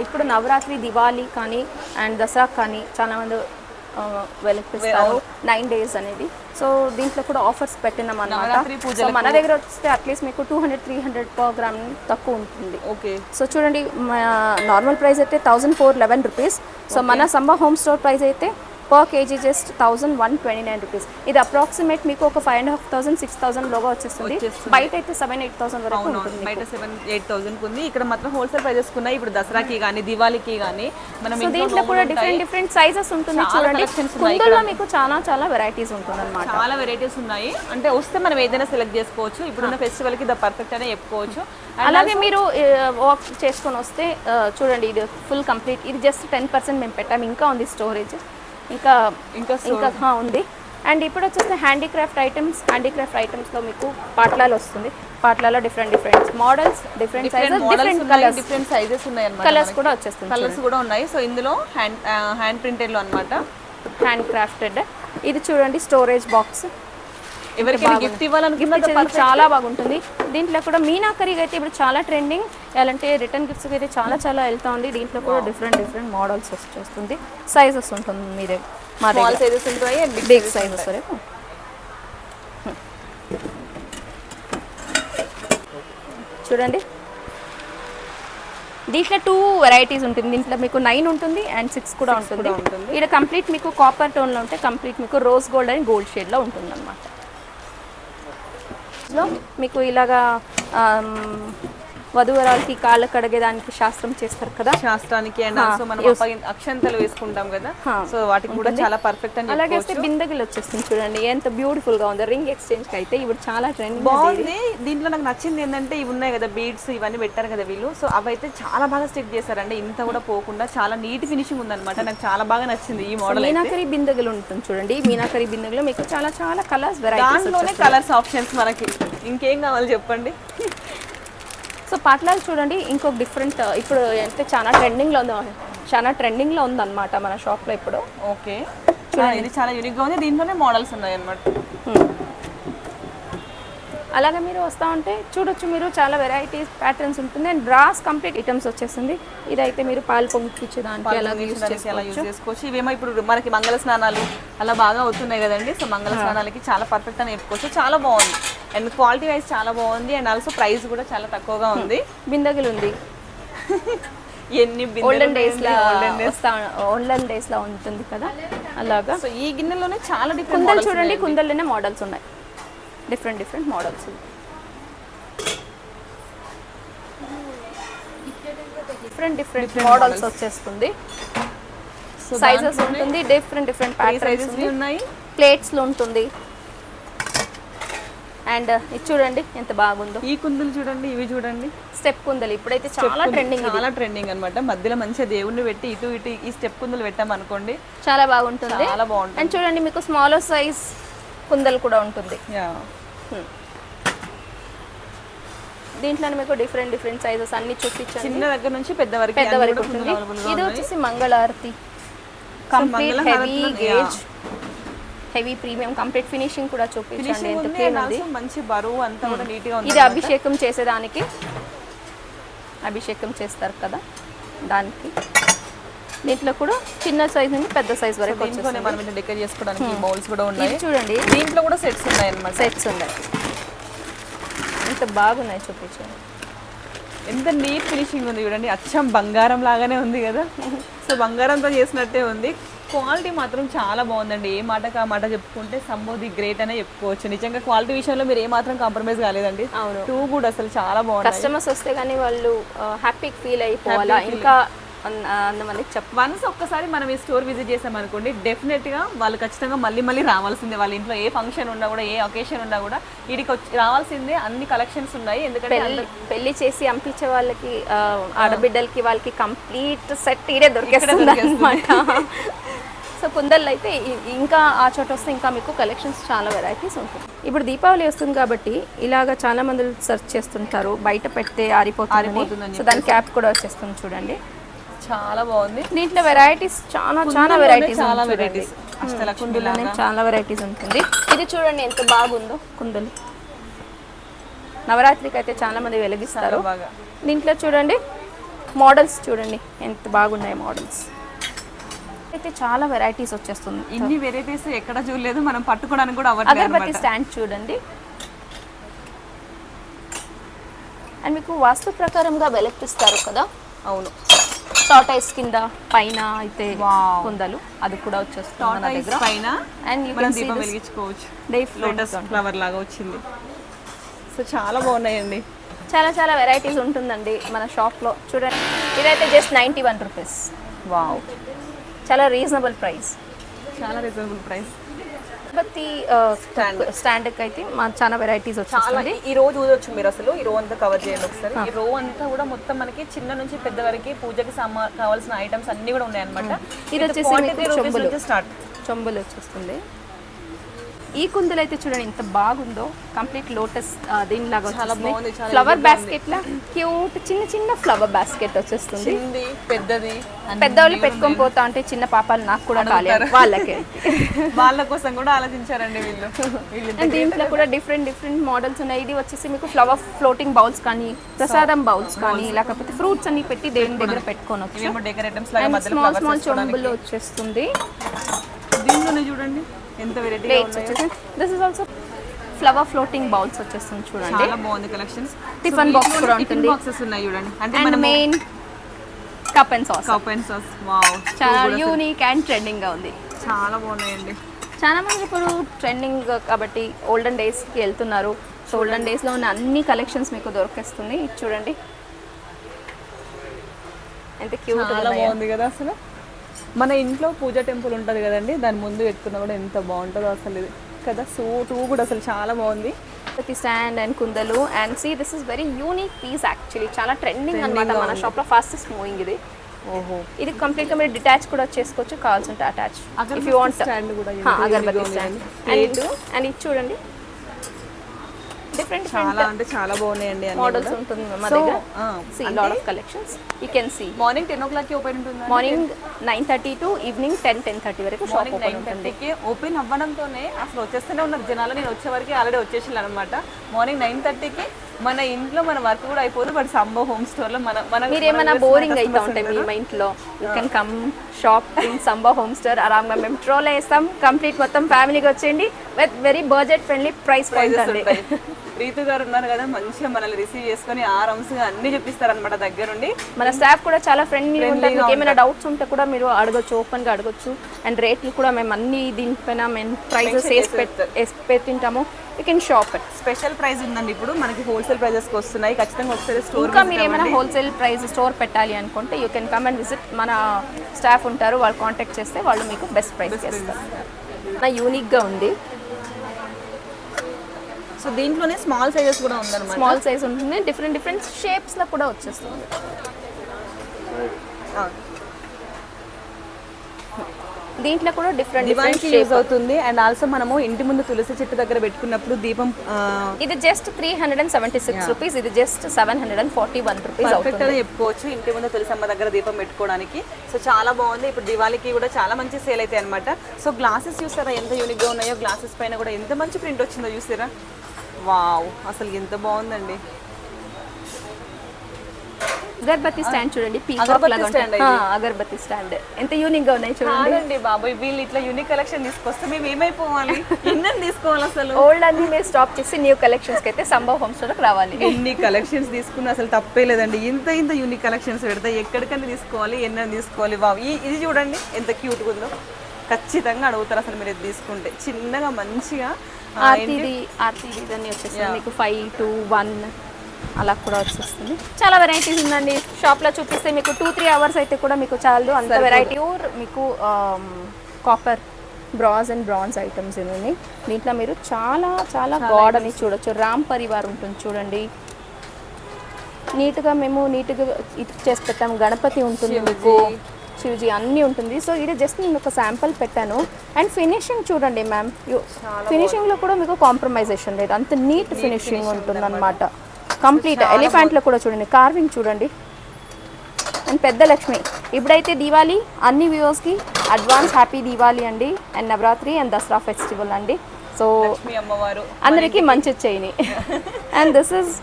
ఇప్పుడు నవరాత్రి, దివాళీ కానీ అండ్ దసరా కానీ చాలా మంది వెలిపిస్తారు 9 days అనేది. సో దీంట్లో కూడా ఆఫర్స్ పెట్టినాం అన్నమాట. సో మన దగ్గర వస్తే అట్లీస్ట్ మీకు 200-300 per gram తక్కువ ఉంటుంది. ఓకే. సో చూడండి, నార్మల్ ప్రైస్ అయితే 1411 రూపీస్. సో మన సంబా హోమ్ స్టోర్ ప్రైస్ అయితే పర్ కేజీ జస్ట్ 1129 రూపీస్. ఇది అప్రాక్సిమేట్ మీకు ఒక 5,500 6,000 లోగా వచ్చేస్తుంది. బయట అయితే 7,000-8,000 వరకు ఉంటుంది. బయట 7,000-8,000 ఉంది. ఇక్కడ మాత్రం హోల్సేల్ ప్రైజెస్ ఉన్నాయి. ఇప్పుడు దసరాకి కానీ దివాళీకి కానీ మనం సో దీంట్లో కూడా డిఫరెంట్ సైజెస్ ఉంటుంది. చూడండి కుందల్లో మీకు చాలా వెరైటీస్ ఉంటుంది అనమాట. చాలా వెరైటీస్ ఉన్నాయి. అంటే వస్తే మనం ఏదైనా సెలెక్ట్ చేసుకోవచ్చు. ఇప్పుడున్న ఫెస్టివల్ కి ద పర్ఫెక్ట్ అనే చెప్పుకోవచ్చు. అలాగే మీరు వాక్ చేసుకొని వస్తే చూడండి ఇది ఫుల్ కంప్లీట్. ఇది జస్ట్ 10% మేము పెట్టాము. ఇంకా ఉంది స్టోరేజ్, ఇంకా ఉంది. అండ్ ఇప్పుడు వచ్చేస్తే హ్యాండీక్రాఫ్ట్ ఐటమ్స్లో మీకు పాట్లాలు వస్తుంది. పాట్లలో డిఫరెంట్ మోడల్స్, డిఫరెంట్ సైజెస్ ఉన్నాయి అన్నమాట. కలర్స్ కూడా వచ్చేస్తుంది. కలర్స్ కూడా ఉన్నాయి. సో ఇందులో హ్యాండ్ ప్రింటెడ్ లో అన్నమాట, హ్యాండ్ క్రాఫ్టెడ్. ఇది చూడండి స్టోరేజ్ బాక్స్. ఎవరికైనా గిఫ్ట్ ఇవ్వాలనుకున్నా చాలా బాగుంటుంది. దీంట్లో కూడా మీనాకరీగా అయితే ఇప్పుడు చాలా ట్రెండింగ్. ఎలాంటి రిటర్న్ గిఫ్ట్స్ అయితే చాలా వెళ్తా ఉంది. దీంట్లో కూడా డిఫరెంట్ మోడల్స్ వచ్చేస్తుంది. సైజెస్ ఉంటుంది మీరే, మా స్మాల్ సైజెస్ ఉంటాయి, బిగ్ సైజెస్ వరకు. చూడండి దీంట్లో 2 వెరైటీస్ ఉంటుంది. దీంట్లో మీకు 9 ఉంటుంది అండ్ 6 కూడా ఉంటుంది. ఇక్కడ కంప్లీట్ మీకు కాపర్ టోన్లో ఉంటే కంప్లీట్ మీకు రోజ్ గోల్డ్ అండ్ గోల్డ్ షేడ్లో ఉంటుంది అనమాట. మీకు ఇలాగా వధువరాలకి కాళ్ళ కడిగేదానికి శాస్త్రం చేస్తారు కదా, శాస్త్రానికి అండ్ ఆల్సో మనం అక్షంతలు వేసుకుంటాం కదా, సో వాటికి కూడా చాలా పర్ఫెక్ట్ అని. అలాగే వస్తే బిందెగిలు వచ్చేస్తుంది. చూడండి ఎంత బ్యూటిఫుల్ గా ఉంది. రింగ్ ఎక్స్చేంజ్ కి అయితే ఇప్పుడు చాలా ట్రెండ్ బాగుంది. దీంట్లో నాకు నచ్చింది ఏంటంటే ఇవి ఉన్నాయి కదా బీడ్స్, ఇవన్నీ పెట్టారు కదా వీళ్ళు. సో అవి అయితే చాలా బాగా స్టిక్ చేశారండి. ఇంత కూడా పోకుండా చాలా నీట్ ఫినిషింగ్ ఉందన్నమాట. నాకు చాలా బాగా నచ్చింది ఈ మోడల్. మీనాకరీ బిందెగిలు ఉంటుంది చూడండి. మీనాకరీ బిందెగిలో మీకు చాలా కలర్స్ వెరైటీస్, దాంట్లోనే కలర్స్ ఆప్షన్స్ మనకి ఇంకేం కావాలి చెప్పండి. సో పాట్లాలు చూడండి ఇంకొక డిఫరెంట్, ఇప్పుడు అంటే చాలా ట్రెండింగ్లో ఉందన్నమాట మన షాప్లో ఇప్పుడు. ఓకే ఇది చాలా యూనిక్గా ఉంది. దీంట్లోనే మోడల్స్ ఉన్నాయి అన్నమాట. అలాగే మీరు వస్తూ ఉంటే చూడొచ్చు మీరు చాలా వెరైటీస్ ప్యాటర్న్స్ ఉంటుంది. అండ్ బ్రాస్ కంప్లీట్ ఐటమ్స్ వచ్చేస్తుంది. ఇదైతే మీరు పాలు పొంగిపించేదానికి అలా యూజ్ చేసుకోవచ్చు. ఇవేమో ఇప్పుడు మనకి మంగళ స్నానాలు అలా బాగా అవుతున్నాయి కదండి. సో మంగళ స్నానాలకి చాలా పర్ఫెక్ట్ అని చెప్పుకోవచ్చు. చాలా బాగుంది అండ్ క్వాలిటీ వైజ్ చాలా బాగుంది. అండ్ ఆల్సో ప్రైస్ కూడా చాలా తక్కువగా ఉంది. బిందెగిలు ఉంది. ఎన్ని ఓల్డెన్ డేస్ లో ఉంటుంది కదా అలాగా. సో ఈ గిన్నెలోనే చాలా డిఫరెంట్ కుందలు చూడండి. కుందల్లోనే మోడల్స్ ఉన్నాయి. Different models. డిఫరెంట్ మోడల్స్ వచ్చేస్తుంది. సైజెస్ ఉంటుంది. డిఫరెంట్ ప్యాటర్న్స్ ఉన్నాయి. ప్లేట్స్ లో ఉంటుంది. అండ్ ఇది చూడండి ఎంత బాగుందో. ఈ కుందలు చూడండి, ఇవి చూడండి స్టెప్ కుందలు ఇప్పుడైతే చాలా ట్రెండింగ్ అన్నమాట. మధ్యలో మంచిగా దేవుణ్ణి పెట్టి ఇటు ఈ స్టెప్ కుందలు పెట్టామనుకోండి చాలా బాగుంటుంది. అండ్ చూడండి మీకు స్మాలర్ సైజ్ కుందలు కూడా ఉంటుంది. దీంట్లోనే మీకు డిఫరెంట్ సైజెస్ అన్ని చూపించండి. చిన్న దగ్గర నుంచి పెద్ద వరకు ఉంటుంది. ఇది వచ్చేసి మంగళారతి complete heavy gauge, heavy premium complete finishing కూడా చూపించండి. ఎంత క్లీన్ ఉంది, మంచి బరువు అంతా కూడా నీట్ గా ఉంది. ఇది అభిషేకం చేసేదానికి అభిషేకం చేస్తారు కదా దానికి. దీంట్లో కూడా చిన్న సైజ్ నుండి పెద్ద సైజ్ వరకు వచ్చేస్తుంది. మనం ఇట్లా డెకరేట్ చేసుకోవడానికి బౌల్స్ కూడా ఉన్నాయి చూడండి. దీంట్లో కూడా సెట్స్ ఉన్నాయి అన్నమాట. సెట్స్ ఉన్నాయి. ఎంత బాగున్నాయి చూపించండి. ఎంత నీట్ ఫినిషింగ్ ఉంది చూడండి. అచ్చం బంగారం లాగానే ఉంది కదా. సో బంగారంతో చేసినట్టే ఉంది. క్వాలిటీ మాత్రం చాలా బాగుందండి. ఏ మాటకు ఆ మాట చెప్పుకుంటే సంబోధి గ్రేట్ అనే చెప్పుకోవచ్చు. నిజంగా క్వాలిటీ విషయంలో మీరు ఏ మాత్రం కాంప్రమైజ్ కాలేదండి. అవును, టూ కూడా అసలు చాలా బాగుంది. కస్టమర్స్ వస్తే కానీ వాళ్ళు హ్యాపీ ఫీల్ అయిపోవాలా ఇంకా అంతమందికి వన్స్ ఒక్కసారి మనం ఈ స్టోర్ విజిట్ చేసామనుకోండి, డెఫినెట్గా వాళ్ళు ఖచ్చితంగా మళ్ళీ రావాల్సిందే. వాళ్ళ ఇంట్లో ఏ ఫంక్షన్ ఉన్నా కూడా, ఏ ఒకేషన్ ఉన్నా కూడా వీడికి రావాల్సిందే. అన్ని కలెక్షన్స్ ఉన్నాయి. ఎందుకంటే పెళ్లి చేసి పంపించే వాళ్ళకి, ఆడబిడ్డలకి, వాళ్ళకి కంప్లీట్ సెట్ ఈడే దొరికేస్తుంది అన్నమాట. సో కుందల్లో అయితే ఇంకా ఆ చోట వస్తే ఇంకా మీకు కలెక్షన్స్ చాలా వెరైటీస్ ఉంటుంది. ఇప్పుడు దీపావళి వస్తుంది కాబట్టి ఇలాగా చాలా మంది సెర్చ్ చేస్తుంటారు, బయట పెడితే ఆరిపోతుంది. సో దాని క్యాప్ కూడా వచ్చేస్తుంది చూడండి. చాలా బాగుంది. దీంట్లో వెరైటీస్ చాలా వెరైటీస్ కుందలోనే చాలా వెరైటీస్ ఉంటుంది. ఇది చూడండి ఎంత బాగుందో కుందలు. నవరాత్రికి అయితే చాలా మంది వెలిగిస్తారు. దీంట్లో చూడండి మోడల్స్ చూడండి ఎంత బాగున్నాయి మోడల్స్. అయితే చాలా వెరైటీస్ వచ్చేస్తుంది. ఇన్ని వెరైటీస్ ఎక్కడ చూడలేదు, మనం పట్టుకోవడానికి కూడా అవ్వట్లేదు. అగరబత్తి స్టాండ్ చూడండి. అండ్ మీకు వాస్తు ప్రకారంగా వెలిగిస్తారు కదా. అవును, టార్టైస్ కింద పైన అయితే Wow. కుందలు అది కూడా వచ్చేస్తుంది మన టాటాయిస్ దగ్గర. పైన And you మనం can see దీపం this వెలిగించుకోవచ్చు. different లోటస్ ఫ్లవర్ లాగా వచ్చింది. సో చాలా బాగున్నాయండి. చాలా చాలా వెరైటీస్ ఉంటుందండి మన షాప్లో. చూడండి ఇదైతే జస్ట్ 91 రూపీస్. వావ్, చాలా రీజనబుల్ ప్రైస్. చాలా రీజనబుల్ ప్రైస్. ప్రతి స్టాండ్కి అయితే చాలా వెరైటీస్ చాలా వచ్చేస్తుంది. ఈ రోజు ఊదొచ్చు మీరు అసలు ఈ రో అంతా కవర్ చేయండి ఒకసారి. ఈ రో అంతా కూడా మొత్తం మనకి చిన్న నుంచి పెద్ద వరకు పూజకి కావాల్సిన ఐటమ్స్ అన్ని కూడా ఉన్నాయన్నమాట. ఇది వచ్చేసి మీకు చెంబులు. స్టార్ట్ చెంబులు వచ్చేస్తుంది. ఈ కుందలు అయితే చూడండి ఎంత బాగుందో, కంప్లీట్ లోటస్ దీనిలాగా బాగుంది, వచ్చేస్తుంది. చాలా ఫ్లవర్ బాస్కెట్ లా క్యూట్ చిన్న చిన్న ఫ్లవర్ బాస్కెట్ వచ్చేస్తుంది. చిన్నది పెద్దది పెద్దవాళ్ళు పెట్టుకొని పోతా అంటే చిన్న పాపాలు నాకు కూడా కాలేదు వాళ్ళకే. వాళ్ళ కోసం కూడా ఆలోచించారండి వీళ్ళు. అండ్ దీంట్లో కూడా డిఫరెంట్ డిఫరెంట్ మోడల్స్ ఉన్నాయి. ఇది వచ్చేసి మీకు ఫ్లవర్ ఫ్లోటింగ్ బౌల్స్ కానీ ప్రసాదం బౌల్స్ కానీ లేకపోతే ఫ్రూట్స్ అన్ని పెట్టి దేవుని దగ్గర పెట్టుకోవచ్చు. ఇవేమో డెకరేట్ ఐటమ్స్ లాగా అండ్ మధ్యలో స్మాల్ flowers స్మాల్ వేసుకోవడానికి. చెంబులు వచ్చేస్తుంది. దీంట్లోనే చూడండి ఎంత వెరైటీ ప్లేట్స్ వచ్చేసి this is also flower floating bowls వచ్చేస్తుంది చూడండి. చాలా బాగుంది కలెక్షన్స్. టిఫిన్ బాక్స్ కూడా ఉంటుంది. బాక్సెస్ ఉన్నాయి చూడండి. అంటే అండ్ మనం main cup and sauce cup and sauce. Wow, చాలా యూనిక్ అండ్ ట్రెండింగ్ గా ఉంది. చాలా బాగున్నాయండి. చాలా మంది ఇప్పుడు ట్రెండింగ్ కాబట్టి ఓల్డెన్ డేస్కి వెళ్తున్నారు. సో ఓల్డెన్ డేస్లో ఉన్న అన్ని కలెక్షన్స్ మీకు దొరికేస్తుంది. ఇది చూడండి ఎంత క్యూట్ చాలా బాగుంది కదా అసలు. మన ఇంట్లో పూజ టెంపుల్ ఉంటుంది కదండి, దాని ముందు పెట్టుకున్నా కూడా ఎంత బాగుంటుందో అసలు ఇది కదా. సూటు కూడా అసలు చాలా బాగుంది. ప్రతి స్టాండ్ అండ్ కుందలు and see this is very unique piece actually. చాలా ట్రెండింగ్ అనమాట మన షాప్లో. ఫాస్టెస్ట్ మూవింగ్ ఇది. ఓహో, ఇది కంప్లీట్గా మీరు డిటాచ్ కూడా చేసుకోవచ్చు, కావాల్సి attach if you want. Stand కూడా అగర్బత్తి స్టాండ్ అండ్ ఇది చూడండి డిఫరెంట్ చాలా అంటే చాలా బాగున్నాయండి. మోడల్స్ ఉంటుంది మా So, దగ్గర. ఆ, see lot of collections you can see. Morning 10 o'clock open ఉంటుంది. మార్నింగ్ 9:30 టు ఈవినింగ్ 10:30 వరకు షాప్ మార్నింగ్ ఓపెన్ ఉంటుంది. 9:30కి ఓపెన్ అవ్వడంతోనే అసలు వచ్చేస్తూనే ఉన్నారు జనాలు. నేను వచ్చే వరకు ఆల్రెడీ వచ్చేసింది అనమాట. మార్నింగ్ 9:30కి మన ఇంట్లో మన వర్క్ కూడా అయిపోదు. బట్ సంబో హోమ్ స్టోర్ లో మన మీరు ఏమైనా బోరింగ్ అయితే ఉంటాయి మీ మైండ్లో, you can come shop in Sambhav home store. ఆరామ్గా మేము ట్రోల్ వేస్తాం. కంప్లీట్ మొత్తం ఫ్యామిలీకి వచ్చేయండి with very budget friendly price point అండి. రీతు గారు ఉన్నారు కదా, మంచిగా మనల్ని రిసీవ్ చేసుకొని ఆరామ్స్గా అన్ని చూపిస్తారనమాట దగ్గరుండి. మన స్టాఫ్ కూడా చాలా ఫ్రెండ్లీ ఉంటారు. మీకు ఏమైనా డౌట్స్ ఉంటే కూడా మీరు అడగచ్చు, ఓపెన్గా అడగచ్చు. అండ్ రేట్లు కూడా మేము అన్ని దీనిపైన మేము ప్రైజెస్ వేసి పెట్టింటాము. You can shop it. Special price ఉందండి ఇప్పుడు మనకి. హోల్సేల్ ప్రైజెస్కి వస్తున్నాయి. ఖచ్చితంగా ఒకసారి స్టోర్ ఇంకా మీరు ఏమైనా హోల్సేల్ ప్రైస్ స్టోర్ పెట్టాలి అనుకుంటే you can come and visit. మన స్టాఫ్ ఉంటారు, వాళ్ళు కాంటాక్ట్ చేస్తే వాళ్ళు మీకు బెస్ట్ ప్రైస్ చేస్తారు. యూనిక్గా ఉంది. సో దీంట్లోనే స్మాల్ సైజెస్ కూడా ఉందన్నమాట. స్మాల్ సైజ్ ఉంటుంది. డిఫరెంట్ డిఫరెంట్ షేప్స్లో కూడా వచ్చేస్తుంది. దీంట్లో కూడా డిఫరెంట్ డిఫరెంట్ యూజ్ షేప్ అవుతుంది. అండ్ ఆల్సో మనము ఇంటి ముందు తులసి చెట్టు దగ్గర పెట్టుకున్నప్పుడు దీపం ఇది జస్ట్ 376 రూపీస్. ఇది జస్ట్ 741 రూపీస్ పర్ఫెక్ట్ అవుతుంది. అని చెప్పుకోవచ్చు ఇంటి ముందు తులసమ్మ దగ్గర దీపం పెట్టుకోవడానికి. సో చాలా బాగుంది. ఇప్పుడు దివాళీకి కూడా చాలా మంచి సేల్ అయితే అనమాట. సో గ్లాసెస్ చూసారా ఎంత యూనిక్గా ఉన్నాయో. గ్లాసెస్ పైన కూడా ఎంత మంచి ప్రింట్ వచ్చిందో చూసారా. వావ్, అసలు ఎంత బాగుందండి. అగర్బత్తి స్టాండ్ చూడండి. అగరబత్తి stand ఇది. అగర్బత్తి స్టాండ్ ఎంత యూనిక్ గా ఉన్నాయి చూడండి. కాదండి బాబోయ్, వీళ్ళు ఇట్లా యూనిక్ కలెక్షన్ తీసుకొస్తే మేము ఏమైపోవాలి? ఎన్నని తీసుకోవాలి అసలు? ఓల్డ్ అన్ని మీరు స్టాప్ చేసి న్యూ కలెక్షన్స్ కి అయితే సంభవ్ హోమ్ స్టోర్ రావాలి. ఎన్ని కలెక్షన్స్ తీసుకున్నా అసలు తప్పే లేదండి. ఇంత ఇంత యూనిక్ కలెక్షన్స్ పెడితే ఎక్కడికన్నా తీసుకోవాలి, ఎన్నని తీసుకోవాలి. వావ్, ఇది చూడండి ఎంత క్యూట్గా ఉందో. ఖచ్చితంగా అడుగుతారు అసలు మీరు ఇది తీసుకుంటే. చిన్నగా మంచిగా ఆర్టీది ఇదన్నీ వచ్చేస్తుంది మీకు 5 to 1 అలా కూడా వచ్చేస్తుంది. చాలా వెరైటీస్ ఉందండి షాప్లో. చూపిస్తే మీకు 2-3 అవర్స్ అయితే కూడా మీకు చాలు అంత వెరైటీ. మీకు copper brass and bronze items ఇవన్నీ. దీంట్లో మీరు చాలా చాలా గాడ్ అని చూడొచ్చు. రామ్ పరివార్ ఉంటుంది చూడండి. నీట్గా మేము నీట్గా ఇది చేసి పెట్టాము. గణపతి ఉంటుంది మీకు, శివజీ అన్నీ ఉంటుంది. సో ఇది జస్ట్ నేను ఒక శాంపుల్ పెట్టాను. అండ్ ఫినిషింగ్ చూడండి మ్యామ్, ఫినిషింగ్లో కూడా మీకు కాంప్రమైజేషన్ లేదు. అంత నీట్ ఫినిషింగ్ ఉంటుంది అనమాట. కంప్లీట్ ఎలిఫెంట్లో కూడా చూడండి, కార్వింగ్ చూడండి. అండ్ పెద్ద లక్ష్మి. ఇప్పుడైతే దీవాలి అన్ని వ్యూవర్స్కి అడ్వాన్స్ హ్యాపీ దీవాలి అండి. And Navratri and Dasara festival అండి. సో అమ్మవారు అందరికీ మంచి చేయని. And this is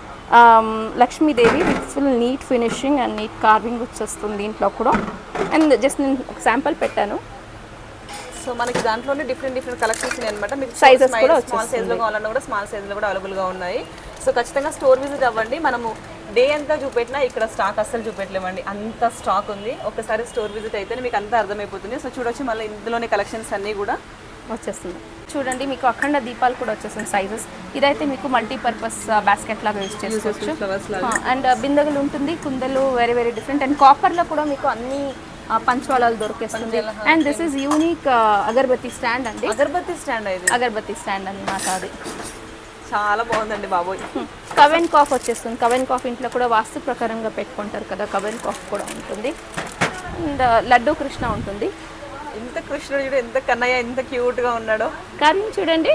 Lakshmidevi with full neat finishing and neat carving వచ్చేస్తుంది దీంట్లో కూడా. అండ్ జస్ట్ నేను ఒక శాంపుల్ పెట్టాను. సో మనకి దాంట్లోనే డిఫరెంట్ కలెక్షన్స్ ఉన్నాయి అనమాట. మీకు సైజెస్ కూడా స్మాల్ సైజ్లో కావాలన్నా కూడా స్మాల్ సైజ్లో కూడా అవైలబుల్గా ఉన్నాయి. సో ఖచ్చితంగా స్టోర్ విజిట్ అవ్వండి. మనము డే అంతా చూపెట్టినా ఇక్కడ స్టాక్ అస్సలు చూపెట్టలేమండి, అంత స్టాక్ ఉంది. ఒకసారి స్టోర్ విజిట్ అయితేనే మీకు అంతా అర్థమైపోతుంది. సో చూడొచ్చు, మళ్ళీ ఇందులోనే కలెక్షన్స్ అన్నీ కూడా వచ్చేస్తుంది. చూడండి మీకు అఖండ దీపాలు కూడా వచ్చేస్తుంది సైజెస్. ఇదైతే మీకు మల్టీపర్పస్ బాస్కెట్ లాగా యూజ్ చేసుకోవచ్చు. అండ్ బిందెలు ఉంటుంది, కుందలు వెరీ వెరీ డిఫరెంట్. అండ్ కాపర్లో కూడా మీకు అన్ని పంచవాళాలు దొరికేస్తుంది. And this is unique agarbatti stand అండి. అగర్బత్తి స్టాండ్ ఇది, అగర్బత్తి స్టాండ్ అన్నమాట. అది చాలా బాగుందండి బాబోయ్. కవ్ అండ్ కాఫ్ వచ్చేస్తుంది. కవ్ అండ్ కాఫ్ ఇంట్లో కూడా వాస్తు ప్రకారంగా పెట్టుకుంటారు కదా, కవ్ అండ్ కాఫ్ కూడా ఉంటుంది. అండ్ లడ్డూ కృష్ణ ఉంటుంది. ఎంత కృష్ణుడు చూడు, ఎంత కన్నయ్య ఎంత క్యూట్ గా ఉన్నాడో. కానీ చూడండి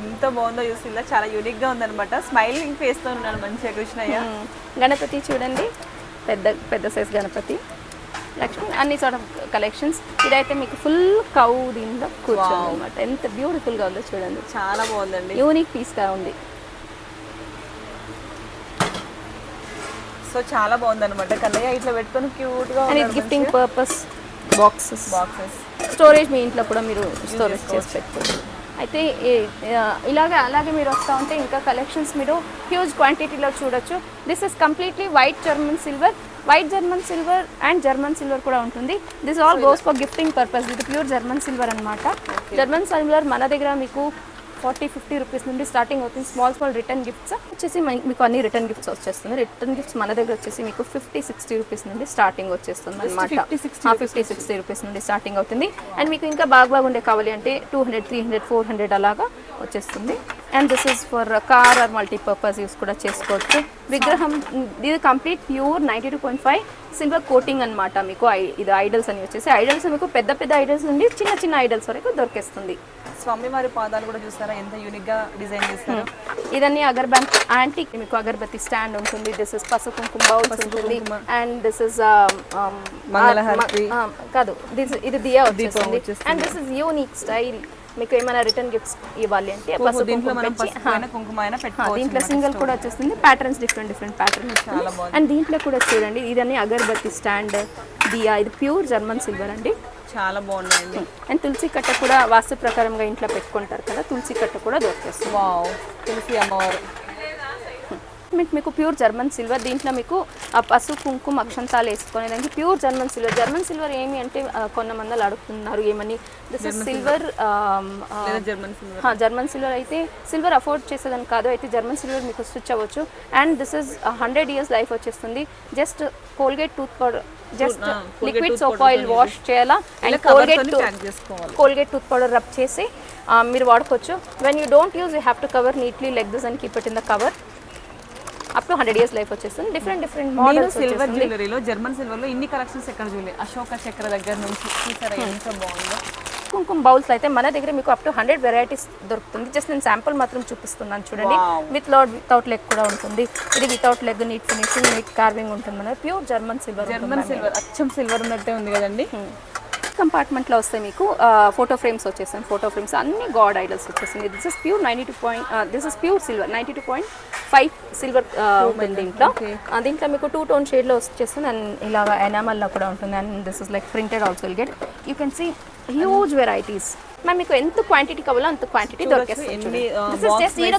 ఎంత బాగుందో చూసిందా, చాలా యూనిక్ గా ఉందన్నమాట. స్మైలింగ్ ఫేస్ తో ఉన్నాడు మంచిగా కృష్ణయ్య. గణపతి చూడండి, పెద్ద పెద్ద సైజ్ గణపతి. లక్ష్మి అన్ని సార్ట్ ఆఫ్ కలెక్షన్స్. ఇదైతే మీకు ఫుల్ కౌ దీనిలో కూర్చోండి అనమాట. ఎంత బ్యూటిఫుల్ గా ఉందో చూడండి, చాలా బాగుందండి. యూనిక్ పీస్ గా ఉంది. సో చాలా బాగుంది అనమాట. కన్నయ్య ఇట్లా పెట్టుకొని క్యూట్ గా అండ్ ఇది గిఫ్టింగ్ పర్పస్ బాక్సెస్. స్టోరేజ్ మీ ఇంట్లో కూడా మీరు స్టోరేజ్ చేసి పెట్టుకోవచ్చు. అయితే అలాగే మీరు వస్తూ ఉంటే ఇంకా కలెక్షన్స్ మీరు హ్యూజ్ క్వాంటిటీలో చూడొచ్చు. This is completely white German silver. White German silver and German silver కూడా ఉంటుంది. This all goes for gifting purpose. ఇది ప్యూర్ జర్మన్ సిల్వర్ అనమాట. జర్మన్ సిల్వర్ మన దగ్గర మీకు 40-50 రూపీస్ నుండి స్టార్టింగ్ అవుతుంది. స్మాల్ రిటర్న్ గిఫ్ట్స్ వచ్చేసి మీకు అన్ని రిటర్న్ గిఫ్ట్స్ వచ్చేస్తుంది. రిటర్న్ గిఫ్ట్స్ మన దగ్గర వచ్చేసి మీకు 50-60 రూపీస్ నుండి స్టార్టింగ్ వచ్చేస్తుంది అనమాట. 50-60 రూపీస్ నుండి స్టార్టింగ్ అవుతుంది. అండ్ మీకు ఇంకా బాగుండే కావాలి అంటే 200, 300, 400 అలాగా వచ్చేస్తుంది. And this is for car or multipurpose use కూడా చేసుకోవచ్చు. విగ్రహం ఇది కంప్లీట్ ప్యూర్ 92.5 సిల్వర్ కోటింగ్ అనమాట. మీకు ఇది ఐడల్స్ అని వచ్చేసి ఐడల్స్ మీకు పెద్ద పెద్ద ఐడల్స్ నుండి చిన్న చిన్న ఐడల్స్ వరకు దొరికేస్తుంది. స్వామివారి పాదాలు కూడా చూస్తారా ఎంత యూనిక్ గా డిజైన్ చేస్తారు. ఇదన్నీ అగర్బత్తి యాంటిక్. మీకు అగర్బత్తి స్టాండ్ ఉంటుంది. దిస్ ఇస్ పసుపు కుంకుమ బౌల్స్ ఉంటుంది. అండ్ దిస్ ఇస్ మంగళహారతి కాదు, ఇది దియా వచ్చేస్తుంది. And this is unique style. మీకు ఏమైనా రిటర్న్ గిఫ్ట్స్ ఇవ్వాలి అంటే పసుపు కుంకుమ అయినా దీంట్లో సింగిల్ కూడా వచ్చేస్తుంది. Patterns different pattern. అండ్ దీంట్లో కూడా చూడండి, ఇదన్నీ అగర్బత్తి స్టాండ్ దియా. ఇది ప్యూర్ జర్మన్ సిల్వర్ అండి, చాలా బాగున్నాయండి. అండ్ తులసి కట్ట కూడా వాస్తు ప్రకారంగా ఇంట్లో పెట్టుకుంటారు కదా, తులసి కట్ట కూడా దొరికేస్తుంది. వావ్, తులసి అమ్మవారు. మీకు ప్యూర్ జర్మన్ సిల్వర్. దీంట్లో మీకు పసుపు కుంకుమ అక్షంతాలు వేసుకునేదానికి pure German silver. German silver ఏమి అంటే కొంతమంది అడుగుతున్నారు ఏమని. This is silver. German silver అయితే సిల్వర్ అఫోర్డ్ చేసేదని కాదు, అయితే జర్మన్ సిల్వర్ మీకు స్విచ్ అవ్వచ్చు. And this is 100 years life వచ్చేస్తుంది. Just Colgate tooth powder, just liquid soap oil wash చేయాలా and Colgate tooth powder rub చేసి మీరు వాడుకోవచ్చు. When you don't use you have to cover neatly like this and keep it in the cover. Up to 100 years life వచ్చేస్తుంది. Different models. Silver జ్యువెలరీలో German silver లో ఇన్ని collections ఎక్కడ చూడలేదు. అశోక చక్ర దగ్గర నుంచి చూసారా ఎంత బాగుందో. కుంకుమ బౌల్స్ అయితే మన దగ్గర మీకు అప్ టు 100 వెరైటీస్ దొరుకుతుంది. జస్ట్ నేను శాంపుల్ మాత్రం చూపిస్తున్నాను చూడండి. వితౌట్ లెగ్ కూడా ఉంటుంది. ఇది without leg, neat finishing, neat carving ఉంటుంది. మన ప్యూర్ జర్మన్ సిల్వర్. అచ్చం సిల్వర్ ఉన్నట్టే ఉంది కదండి. కంపార్ట్మెంట్లో వస్తే మీకు ఫోటో ఫ్రేమ్స్ వచ్చేస్తాయి. ఫోటో ఫ్రేమ్స్ అన్ని గాడ్ ఐడల్స్ వచ్చేసింది. This is pure 92. Silver 92.5 silver ఉంటుంది దీంట్లో. దీంట్లో మీకు 2 tone షేడ్లో వచ్చేస్తుంది. అండ్ ఇలాగా ఎనామల్లో కూడా ఉంటుంది. And this is like printed also will get. You can see huge varieties. Ma'am మీకు ఎంత క్వాంటిటీ కావాలో అంత క్వాంటిటీ దొరికేస్తుంది.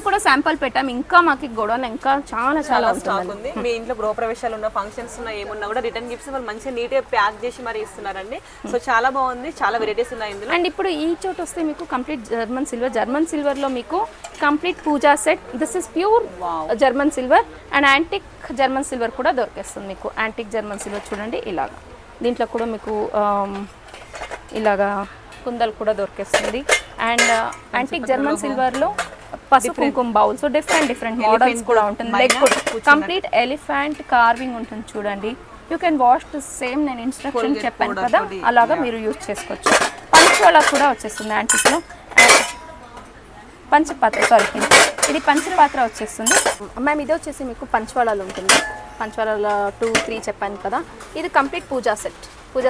కూడా శాంపుల్ పెట్టాం. ఇంకా మాకు గొడవ ఇంకా చాలా స్టాక్ ఉంది. మీ ఇంట్లో గృహప్రవేశాలు ఉన్న, ఫంక్షన్స్ ఉన్న, ఏమున్నా కూడా రిటర్న్ గిఫ్ట్స్ వాళ్ళు మంచిగా నీట్గా ప్యాక్ చేసి మరి ఇస్తున్నారండి. సో చాలా బాగుంది, చాలా వెరైటీస్ ఉన్నాయి ఇందులో. అండ్ ఇప్పుడు ఈ చోట వస్తే మీకు కంప్లీట్ జర్మన్ సిల్వర్ లో మీకు complete puja set. This is pure German silver. And antique German silver కూడా దొరికేస్తుంది మీకు. యాంటిక్ జర్మన్ సిల్వర్ చూడండి ఇలాగా. దీంట్లో కూడా మీకు ఇలాగా కుందలు కూడా దొరికేస్తుంది. అండ్ యాంటిక్ జర్మన్ సిల్వర్లో పసుపు కుంకుమ బౌల్స్ డిఫరెంట్ మోడల్స్ కూడా ఉంటుంది. లైక్ కంప్లీట్ ఎలిఫెంట్ కార్వింగ్ ఉంటుంది చూడండి. You can wash the same. నేను ఇన్స్ట్రక్షన్ చెప్పాను కదా, అలాగా మీరు యూజ్ చేసుకోవచ్చు. పంచవాళ కూడా వచ్చేస్తుంది యాంటిక్లో. ఇది పంచపాత్ర వచ్చేస్తుంది. మ్యామ్ ఇది వచ్చేసి మీకు పంచవాళాలు ఉంటుంది. పంచవాళాల 2-3 చెప్పాను కదా. ఇది కంప్లీట్ పూజా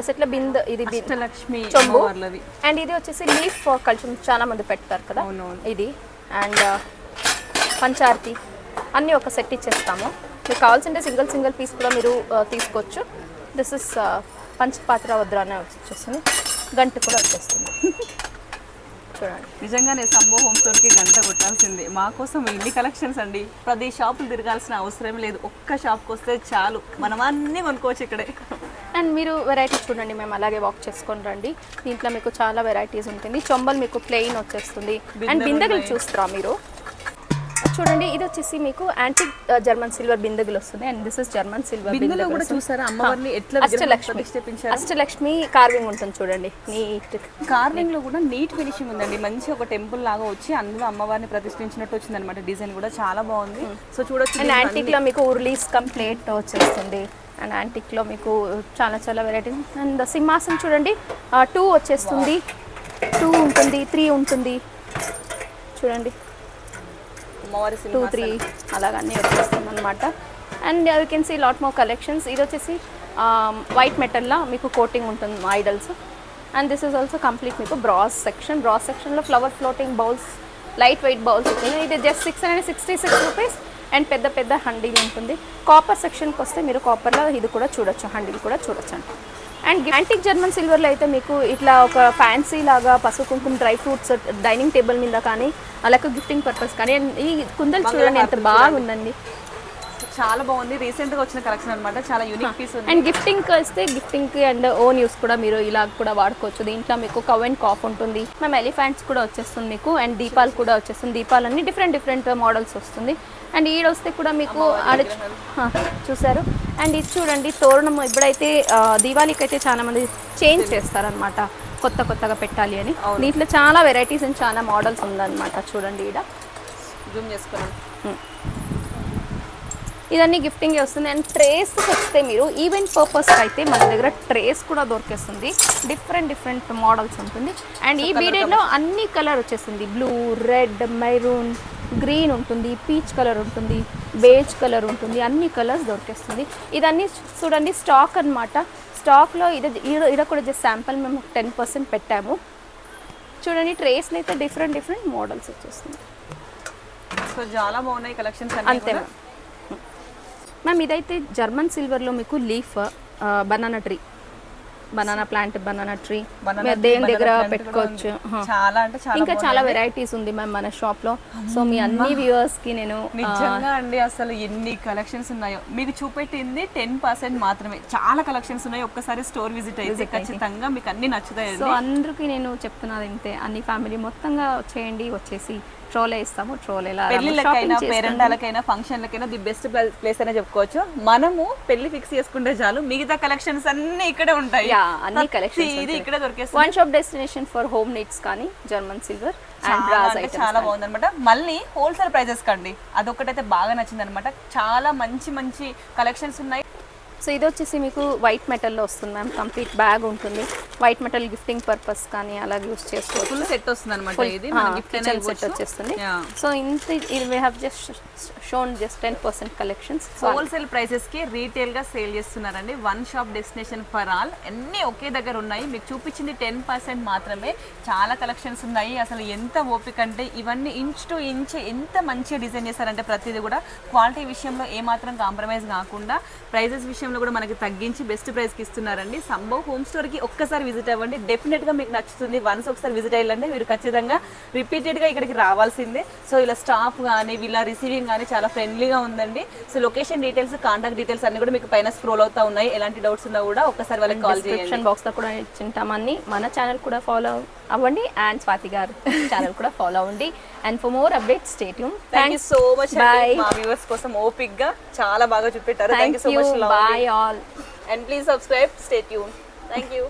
సెట్లో బిందె, ఇది లక్ష్మి చెంబు. అండ్ ఇది వచ్చేసి లీఫ్ కల్చర్ చాలా మంది పెడతారు కదా ఇది. అండ్ పంచారతి అన్నీ ఒక సెట్ ఇచ్చేస్తాము. మీకు కావాల్సింటే సింగిల్ పీస్ కూడా మీరు తీసుకోవచ్చు. దిస్ ఇస్ పంచపాత్ర వద్రానే వచ్చేస్తుంది. గంట కూడా వచ్చేస్తుంది. చూడండి. నిజంగానే సంబో హోమ్ స్టోర్కి గంట కొట్టాల్సిందే. మా కోసం ఇన్ని కలెక్షన్స్ అండి, 10 షాపులు తిరగాల్సిన అవసరం లేదు. ఒక్క షాప్కి వస్తే చాలు, మనం అన్నీ కొనుక్కోవచ్చు ఇక్కడే. అండ్ మీరు వెరైటీస్ చూడండి, మేము అలాగే వాక్ చేసుకొని రండి. దీంట్లో మీకు చాలా వెరైటీస్ ఉంటుంది. చొంబల్ మీకు ప్లెయిన్ వచ్చేస్తుంది. అండ్ బిందెలు చూస్తారా మీరు చూడండి, ఇది వచ్చేసి మీకు యాంటిక్ జర్మన్ సిల్వర్ బిందెలు వస్తుంది. And this is German silver బిందెలో కూడా చూసారా అమ్మవారిని ఎట్లా ప్రతిష్ఠించారు. అష్టలక్ష్మి కార్వింగ్ ఉంటుంది చూడండి, నీట్ కార్వింగ్ లో కూడా నీట్ ఫినిషింగ్ ఉందండి. మంచి ఒక టెంపుల్ లాగా వచ్చి అందులో అమ్మవారిని ప్రతిష్ఠించినట్టు వచ్చింది అనమాట. డిజైన్ కూడా చాలా బాగుంది. సో చూడొచ్చు. అండ్ యాంటిక్ లో మీకు ఉర్లీస్ కంప్లీట్ వచ్చేస్తుంది. అండ్ యాంటిక్లో మీకు చాలా చాలా వెరైటీస్. అండ్ సింహాసనం చూడండి, 2 వచ్చేస్తుంది, 2 ఉంటుంది, 3 ఉంటుంది చూడండి, 2, 3 అలాగన్నీ వచ్చేస్తుంది అనమాట. And you can see lot more collections. ఇది వచ్చేసి వైట్ మెటల్లో మీకు కోటింగ్ ఉంటుంది idols. And this is also complete మీకు బ్రాస్ సెక్షన్. బ్రాస్ సెక్షన్లో flower floating bowls, light weight bowls ఉంటుంది. ఇది జస్ట్ 666 రూపీస్. అండ్ పెద్ద పెద్ద హండీలు ఉంటుంది. కాపర్ సెక్షన్కి వస్తే మీరు కాపర్లో ఇది కూడా చూడొచ్చు, హండీలు కూడా చూడొచ్చు అండి. అండ్ యాంటిక్ జర్మన్ సిల్వర్లో అయితే మీకు ఇట్లా ఒక ఫ్యాన్సీ లాగా పసుపు కుంకుమ డ్రై ఫ్రూట్స్ డైనింగ్ టేబుల్ మీద కానీ అలాగే గిఫ్టింగ్ పర్పస్ కానీ. అండ్ ఈ కుందలు చూడండి ఎంత బాగుందండి, చాలా బాగుంది. రీసెంట్ గా వచ్చిన కలెక్షన్ అన్నమాట, చాలా యూనిక్ పీస్ ఉంది. అండ్ గిఫ్టింగ్ వస్తే గిఫ్టింగ్ కి అండ్ ఓన్ యూస్ కూడా మీరు ఇలా కూడా వాడుకోవచ్చు. దీంట్లో మీకు కవ్ అండ్ కాఫ్ ఉంటుంది. మేము ఎలిఫెంట్స్ కూడా వచ్చేస్తుంది మీకు. అండ్ దీపాలు కూడా వచ్చేస్తుంది. దీపాలన్నీ డిఫరెంట్ మోడల్స్ వస్తుంది. అండ్ ఈడ వస్తే కూడా మీకు ఆడ చూసారు. అండ్ ఇది చూడండి తోరణం. ఇప్పుడైతే దీవాళికి అయితే చాలా మంది చేంజ్ చేస్తారనమాట, కొత్తగా పెట్టాలి అని. దీంట్లో చాలా వెరైటీస్ అండ్ చాలా మోడల్స్ ఉందన్నమాట. చూడండి ఈడ జూమ్ చేసుకున్నాం. ఇదన్నీ గిఫ్టింగ్ వస్తుంది. అండ్ ట్రేస్ వస్తే మీరు ఈవెంట్ పర్పస్ అయితే మన దగ్గర ట్రేస్ కూడా దొరికేస్తుంది. డిఫరెంట్ మోడల్స్ ఉంటుంది. అండ్ ఈ బీడెడ్లో అన్ని కలర్ వచ్చేస్తుంది. బ్లూ, రెడ్, మెరూన్, గ్రీన్ ఉంటుంది, పీచ్ కలర్ ఉంటుంది, బేజ్ కలర్ ఉంటుంది, అన్ని కలర్స్ దొరికేస్తుంది. ఇదన్నీ చూడండి స్టాక్ అనమాట. స్టాక్లో ఇది కూడా జస్ట్ శాంపుల్ మేము 10% పెట్టాము. చూడండి ట్రేస్లో అయితే డిఫరెంట్ మోడల్స్ వచ్చేస్తుంది. సో చాలా బాగున్నాయి కలెక్షన్స్ అంతే మ్యామ్. ఇదైతే జర్మన్ సిల్వర్లో మీకు leaf banana tree, banana plant, banana tree దేవుని దగ్గర పెట్టుకోవచ్చు. చాలా అంటే చాలా ఇంకా చాలా వెరైటీస్ ఉంది మ్యామ్ మన షాప్ లో. సో మీ అన్ని వ్యూవర్స్ కి నేను నిజంగా అండి అసలు ఎన్ని కలెక్షన్స్ ఉన్నాయో మీకు చూపెట్టింది 10% మాత్రమే. చాలా కలెక్షన్స్ ఉన్నాయి. ఒక్కసారి స్టోర్ విజిట్ అయితే ఖచ్చితంగా మీకు అన్ని నచ్చుతాయి. సో అందరికి నేను చెప్తున్నది ఇంతే, అన్ని ఫ్యామిలీ మొత్తంగా చేయండి, వచ్చేసి ట్రోలే ఇస్తాము. ట్రోలేలా పెళ్లిళ్ళకైనా పేరెంటాలకైనా ఫంక్షన్లకైనా ది బెస్ట్ ప్లేస్ అనే చెప్పుకోవచ్చు. మనము పెళ్లి ఫిక్స్ చేసుకుంటే చాలు, మిగతా కలెక్షన్స్ అన్ని ఇక్కడే ఉంటాయి. అన్ని కలెక్షన్స్ ఇక్కడే దొరికేస్తుంది. One shop destination for home needs కానీ German silver and brass items చాలా బాగుంది అనమాట. మళ్ళీ హోల్సేల్ ప్రైజెస్ కండి, అదొకటైతే బాగా నచ్చింది అనమాట. చాలా మంచి కలెక్షన్స్ ఉన్నాయి. సో ఇది వచ్చేసి మీకు వైట్ మెటల్లో వస్తుంది మ్యామ్. కంప్లీట్ బ్యాగ్ ఉంటుంది. వైట్ మెటల్ గిఫ్టింగ్ పర్పస్ కానీ అలాగే యూస్ చేసుకోవచ్చు. ఫుల్ సెట్ వస్తుంది అనమాట. ఇది కిచెన్ సెట్ వచ్చేస్తుంది. సో ఇంత we have just shown just 10% collections. Wholesale prices కి రీటైల్ గా సేల్ చేస్తున్నారండి. One shop destination for all. అన్ని ఒకే దగ్గర ఉన్నాయి. మీకు చూపించింది 10% మాత్రమే. చాలా కలెక్షన్స్ ఉన్నాయి. అసలు ఎంత ఓపిక అంటే ఇవన్నీ ఇంచ్ టు ఇంచ్ ఎంత మంచిగా డిజైన్ చేస్తారంటే ప్రతిదీ కూడా క్వాలిటీ విషయంలో ఏమాత్రం కాంప్రమైజ్ కాకుండా ప్రైజెస్ విషయంలో కూడా మనకి తగ్గించి బెస్ట్ ప్రైస్ కి ఇస్తున్నారండి. సంభవ్ హోమ్ స్టోర్ కి ఒక్కసారి విజిట్ అవ్వండి, డెఫినెట్ గా మీకు నచ్చుతుంది. వన్స్ ఒకసారి విజిట్ అయ్యాలంటే మీరు ఖచ్చితంగా రిపీటెడ్ గా ఇక్కడికి రావాల్సిందే. సో ఇలా స్టాఫ్ కానీ వీళ్ళ రిసీవింగ్ కానీ చాలా ఫ్రెండ్లీగా ఉందండి. So location details, contact details అన్ని కూడా మీకు పైన స్క్రోల్ అవుతా ఉన్నాయి. ఎలాంటి డౌట్స్ ఉన్నా కూడా ఒక్కసారి వాళ్ళకి కాల్ చేయండి. డిస్క్రిప్షన్ బాక్స్ లో కూడా ఇచ్చింటామని. మన ఛానల్ కూడా ఫాలో అవ్వండి అండ్ స్వాతి గారు ఛానల్ కూడా ఫాలో అవ్వండి. And for more updates stay tune. Thank you so much. మా వ్యూవర్స్ కోసం ఓపిక్ గా చాలా బాగా చూపెట్టారు. Thank you so much. Bye all. And please subscribe. Stay tuned. Thank you.